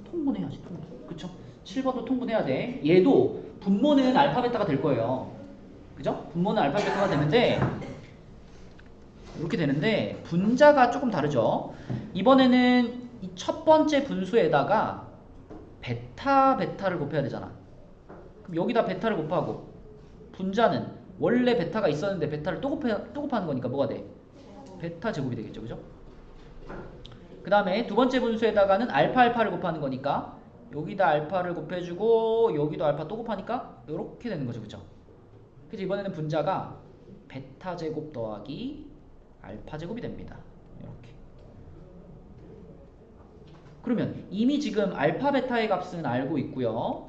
통분해야지. 통분. 그쵸? 7번도 통분해야 돼. 얘도 분모는 알파 베타가 될 거예요. 그죠? 분모는 알파 베타가 되는데 이렇게 되는데 분자가 조금 다르죠. 이번에는 이 첫 번째 분수에다가 베타를 곱해야 되잖아. 그럼 여기다 베타를 곱하고 분자는 원래 베타가 있었는데 베타를 또 곱하는 거니까 뭐가 돼? 베타 제곱이 되겠죠. 그죠? 그 다음에 두 번째 분수에다가는 알파를 곱하는 거니까 여기다 알파를 곱해주고 여기도 알파 또 곱하니까 이렇게 되는 거죠. 그죠? 그래서 이번에는 분자가 베타 제곱 더하기 알파 제곱이 됩니다. 이렇게. 그러면 이미 지금 알파 베타의 값은 알고 있고요.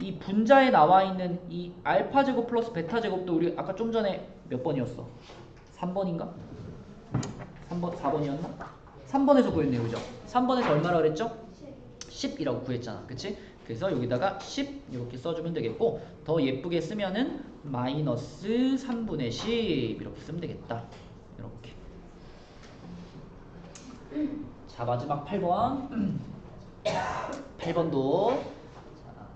이 분자에 나와 있는 이 알파 제곱 플러스 베타 제곱도 우리 아까 좀 전에 몇 번이었어? 3번인가? 3번, 4번이었나? 3번에서 구했네요. 그죠? 3번에서 얼마라 그랬죠? 10이라고 구했잖아. 그치? 그래서 여기다가 10 이렇게 써주면 되겠고 더 예쁘게 쓰면은 마이너스 3분의 10 이렇게 쓰면 되겠다. 이렇게. 자, 마지막 8번. 8번도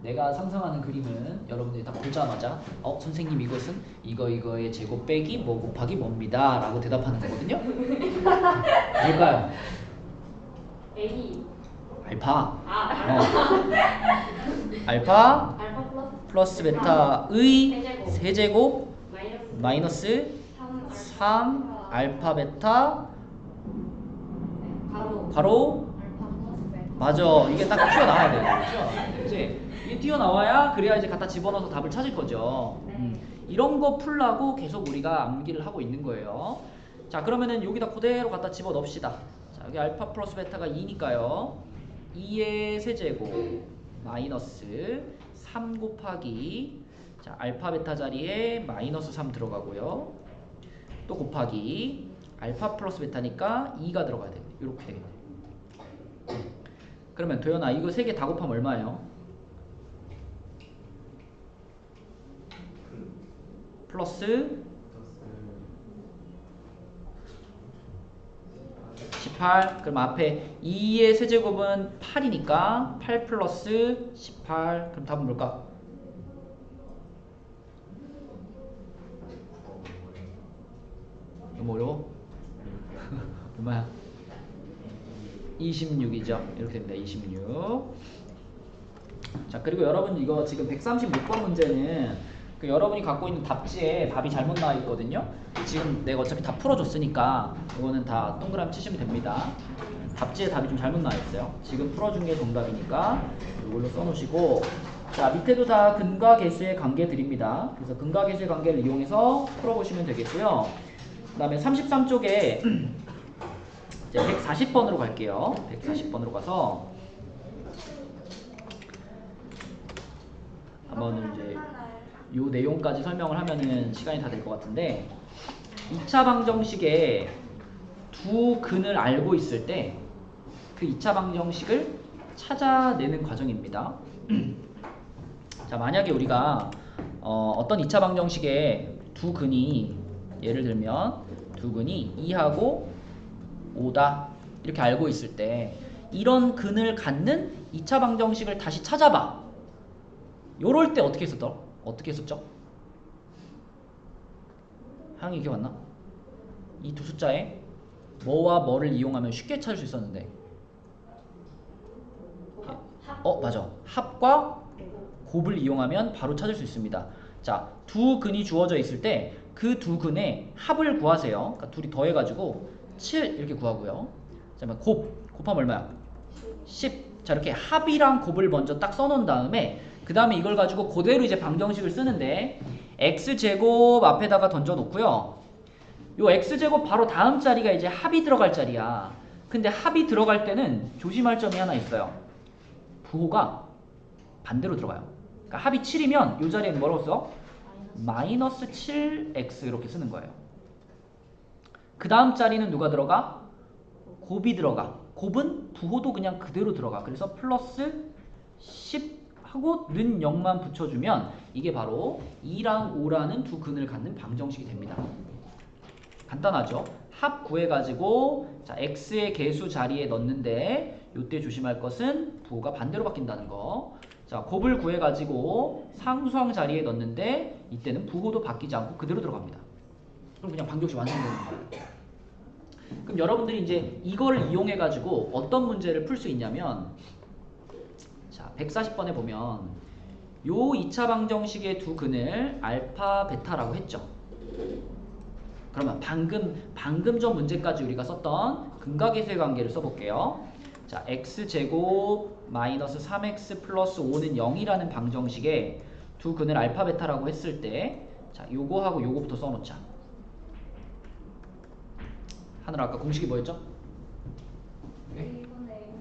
내가 상상하는 그림은 여러분들이 다 보자마자 선생님 이것은 이거의 제곱 빼기 뭐 곱하기 뭡니다 라고 대답하는 거거든요. 뭘까요? A 알파. 알파 알파 플러스 베타의 세제곱. 세제곱 마이너스 마이너스 3 알파 베타 가로 괄호 알파 플러스 베타. 맞아. 이게 딱 튀어나와야 돼. 튀어나와야 돼. 그치? 이게 튀어나와야 그래야 이제 갖다 집어넣어서 답을 찾을 거죠. 이런 거 풀라고 계속 우리가 암기를 하고 있는 거예요. 자, 그러면은 여기다 그대로 갖다 집어넣읍시다. 자, 여기 알파 플러스 베타가 2니까요. 2의 세제곱 마이너스 3 곱하기 자, 알파 베타 자리에 마이너스 3 들어가고요. 또 곱하기 알파 플러스 베타니까 2가 들어가야 되겠네. 이렇게 되겠네. 그러면 도연아 이거 3개 다 곱하면 얼마예요? 플러스 18. 그럼 앞에 2의 세제곱은 8이니까 8 플러스 18. 그럼 답은 뭘까? 너무 어려워? 얼마야? 26이죠. 이렇게 됩니다. 26. 자, 그리고 여러분 이거 지금 136번 문제는 그 여러분이 갖고 있는 답지에 답이 잘못 나와 있거든요. 지금 내가 어차피 다 풀어줬으니까 이거는 다 동그라미 치시면 됩니다. 답지에 답이 좀 잘못 나와 있어요. 지금 풀어준 게 정답이니까 이걸로 써놓으시고, 자, 밑에도 다 근과 계수의 관계 드립니다. 그래서 근과 계수의 관계를 이용해서 풀어보시면 되겠고요. 그 다음에 33쪽에 이제 140번으로 갈게요. 140번으로 가서 한번 이제 요 내용까지 설명을 하면은 시간이 다 될 것 같은데, 2차 방정식의 두 근을 알고 있을 때 그 2차 방정식을 찾아내는 과정입니다. 자, 만약에 우리가 어떤 2차 방정식의 두 근이, 예를 들면 두 근이 2하고 5다 이렇게 알고 있을 때 이런 근을 갖는 2차 방정식을 다시 찾아봐. 요럴 때 어떻게 했었죠? 어떻게 했었죠? 항이 기억 안 나? 이 두 숫자에 뭐와 뭐를 이용하면 쉽게 찾을 수 있었는데, 맞아. 합과 곱을 이용하면 바로 찾을 수 있습니다. 자, 두 근이 주어져 있을 때 그 두 근의 합을 구하세요. 그러니까 둘이 더해가지고 7 이렇게 구하고요. 자, 곱하면 얼마야? 10. 자, 이렇게 합이랑 곱을 먼저 딱 써놓은 다음에 그 다음에 이걸 가지고 그대로 이제 방정식을 쓰는데, x제곱 앞에다가 던져 놓고요. 요 x제곱 바로 다음 자리가 이제 합이 들어갈 자리야. 근데 합이 들어갈 때는 조심할 점이 하나 있어요. 부호가 반대로 들어가요. 그러니까 합이 7이면 이 자리에 뭐라고 써? 마이너스 7x 이렇게 쓰는 거예요. 그 다음 자리는 누가 들어가? 곱이 들어가. 곱은 부호도 그냥 그대로 들어가. 그래서 플러스 10 하고 는 0만 붙여주면 이게 바로 2랑 5라는 두 근을 갖는 방정식이 됩니다. 간단하죠? 합 구해가지고 자, x의 개수 자리에 넣는데 이때 조심할 것은 부호가 반대로 바뀐다는 거. 자, 곱을 구해가지고 상수항 자리에 넣는데 이때는 부호도 바뀌지 않고 그대로 들어갑니다. 그럼 그냥 방정식 완성되는 거예요. 그럼 여러분들이 이제 이걸 이용해가지고 어떤 문제를 풀 수 있냐면, 자, 140번에 보면 요 2차 방정식의 두 근을 알파, 베타라고 했죠. 그러면 방금 전 문제까지 우리가 썼던 근과 계수의 관계를 써볼게요. 자, x제곱 마이너스 3x 플러스 5는 0이라는 방정식에 두 근을 알파, 베타라고 했을 때, 자, 요거하고 요거부터 써놓자. 하늘아, 아까 공식이 뭐였죠? A분의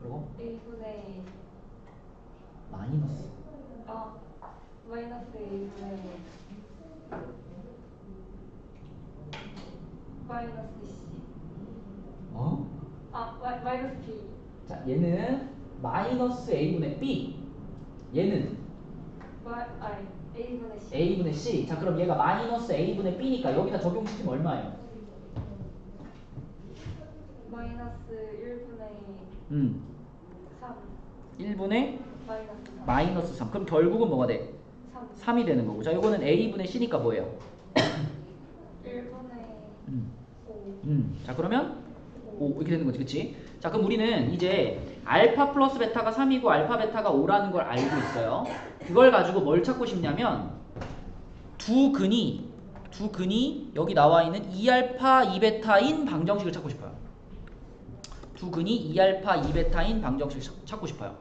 그리고 A분의 마이너스 마이너스 A분의 마이너스 C 마이너스 B. 자, 얘는 마이너스 a분의 b, 얘는 A분의 C. a분의 c. 자, 그럼 얘가 마이너스 a분의 b니까 여기다 적용시키면 얼마예요? 마이너스 1분의 3 1분의 마이너스 3 마이너스 3. 그럼 결국은 뭐가 돼? 3 3이 되는 거고. 자, 이거는 a분의 c니까 뭐예요? 1분의 5 자, 그러면 5 이렇게 되는 거지, 그치? 자, 그럼 우리는 이제 알파 플러스 베타가 3이고 알파 베타가 5라는 걸 알고 있어요. 그걸 가지고 뭘 찾고 싶냐면 두 근이 여기 나와 있는 2알파 2베타인 방정식을 찾고 싶어요. 두 근이 2알파 2베타인 방정식을 찾고 싶어요.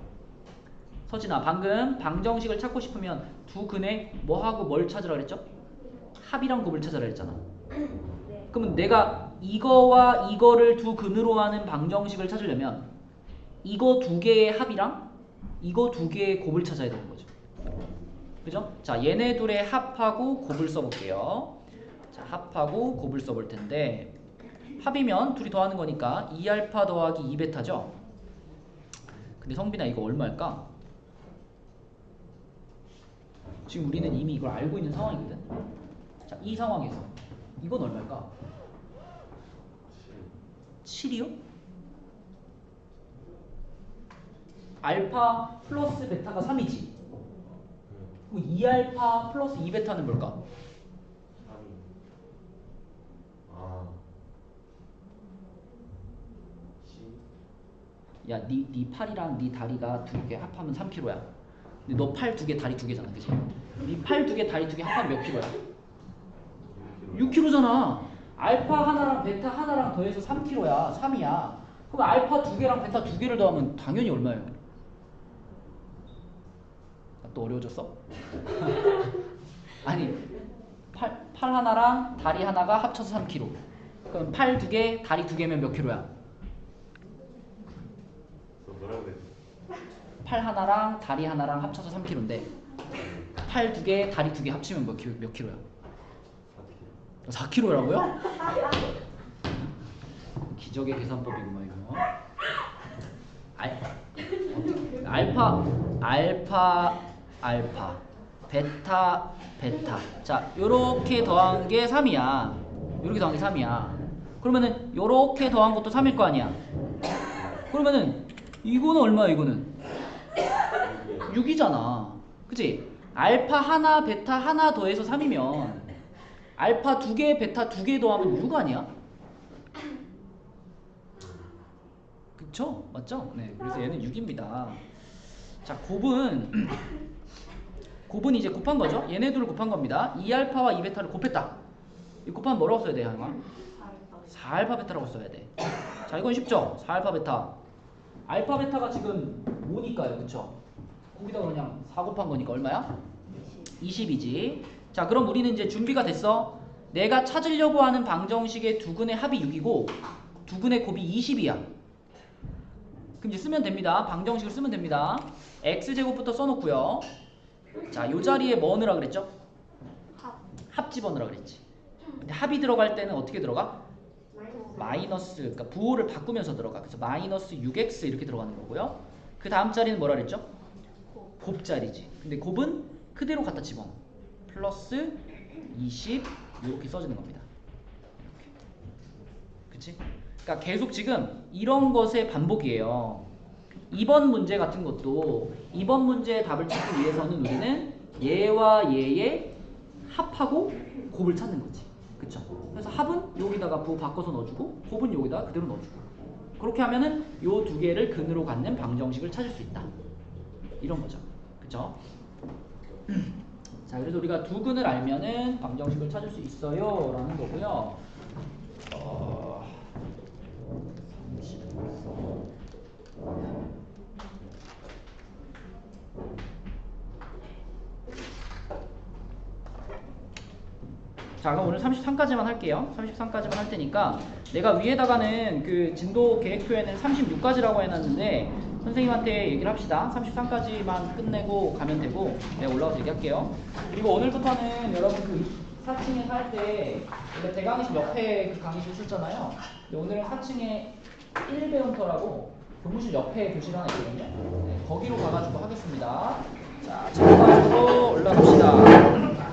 서진아, 방금 방정식을 찾고 싶으면 두 근에 뭐하고 뭘 찾으라 그랬죠? 합이랑 곱을 찾으라 그랬잖아. 네. 그러면 내가 이거와 이거를 두 근으로 하는 방정식을 찾으려면 이거 두 개의 합이랑 이거 두 개의 곱을 찾아야 되는 거죠. 그죠? 자, 얘네 둘의 합하고 곱을 써볼게요. 자, 합하고 곱을 써볼 텐데, 합이면 둘이 더하는 거니까 2알파 더하기 2베타죠? 근데 성빈아, 이거 얼마일까? 지금 우리는 이미 이걸 알고 있는 상황이거든. 자, 이 상황에서 이건 얼마일까? 7이요? 알파 플러스 베타가 3이지. 그럼 2알파 플러스 2베타는 뭘까? 3이. 아. 10. 야, 네 팔이랑 네 다리가 두 개 합하면 3kg야. 근데 너 팔 두 개, 다리 두 개잖아, 그치? 네 팔 두 개, 다리 두 개 합하면 몇 킬로야? 6kg잖아. 알파 하나랑 베타 하나랑 더해서 3kg야. 3이야. 그럼 알파 두 개랑 베타 두 개를 더하면 당연히 얼마예요? 또 어려워졌어? 아니, 팔 하나랑 다리 하나가 합쳐서 3kg. 그럼 팔 두 개, 다리 두 개면 몇 킬로야? 뭐라고 그랬지? 팔 하나랑 다리 하나랑 합쳐서 3kg인데 팔 두 개, 다리 두 개 합치면 몇 킬로야? 4kg라고요? 기적의 계산법이구만 이거. 알파, 베타. 자, 요렇게 더한 게 3이야. 요렇게 더한 게 3이야. 그러면은 요렇게 더한 것도 3일 거 아니야. 그러면은 이거는 얼마야 이거는? 6이잖아. 그치? 알파 하나, 베타 하나 더해서 3이면 알파 두 개, 베타 두 개 더하면 6 아니야? 그쵸? 맞죠? 네. 그래서 얘는 6입니다. 자, 곱은 이제 곱한 거죠? 얘네 둘을 곱한 겁니다. 2알파와 2베타를 곱했다. 이 곱하면 뭐라고 써야 돼, 하영아? 4알파 베타라고 써야 돼. 자, 이건 쉽죠? 4알파 베타. 알파 베타가 지금 5니까요. 그쵸? 거기다가 그냥 4 곱한 거니까 얼마야? 20이지. 자, 그럼 우리는 이제 준비가 됐어. 내가 찾으려고 하는 방정식의 두근의 합이 6이고 두근의 곱이 20이야. 그럼 이제 쓰면 됩니다. 방정식을 쓰면 됩니다. x제곱부터 써놓고요. 자, 요 자리에 뭐 넣으라 그랬죠? 합 집어넣으라 그랬지. 근데 합이 들어갈 때는 어떻게 들어가? 마이너스, 그러니까 부호를 바꾸면서 들어가. 그래서 마이너스 6x 이렇게 들어가는 거고요. 그 다음 자리는 뭐라 그랬죠? 곱 자리지. 근데 곱은 그대로 갖다 집어넣어. 플러스 20 이렇게 써지는 겁니다. 이렇게. 그치? 그러니까 계속 지금 이런 것의 반복이에요. 2번 문제 같은 것도 2번 문제의 답을 찾기 위해서는 우리는 얘와 얘의 합하고 곱을 찾는 거지. 그쵸? 그래서 합은 여기다가 부호 바꿔서 넣어주고 곱은 여기다가 그대로 넣어주고 그렇게 하면은 요 두 개를 근으로 갖는 방정식을 찾을 수 있다. 이런 거죠. 그쵸? 자, 그래서 우리가 두 근을 알면은 방정식을 찾을 수 있어요 라는 거고요. 자, 그럼 오늘 33까지만 할게요. 33까지만 할 테니까 내가 위에다가는 그 진도 계획표에는 36까지라고 해놨는데 선생님한테 얘기를 합시다. 33까지만 끝내고 가면 되고 내가 올라가서 얘기할게요. 그리고 오늘부터는 여러분 그 4층에 살 때 대강의실 옆에 그 강의실 있었잖아요. 근데 오늘은 4층에 1배운터라고 교무실 옆에 교실 하나 있거든요. 네, 거기로 가가지고 하겠습니다. 자, 참고하시고 올라갑시다.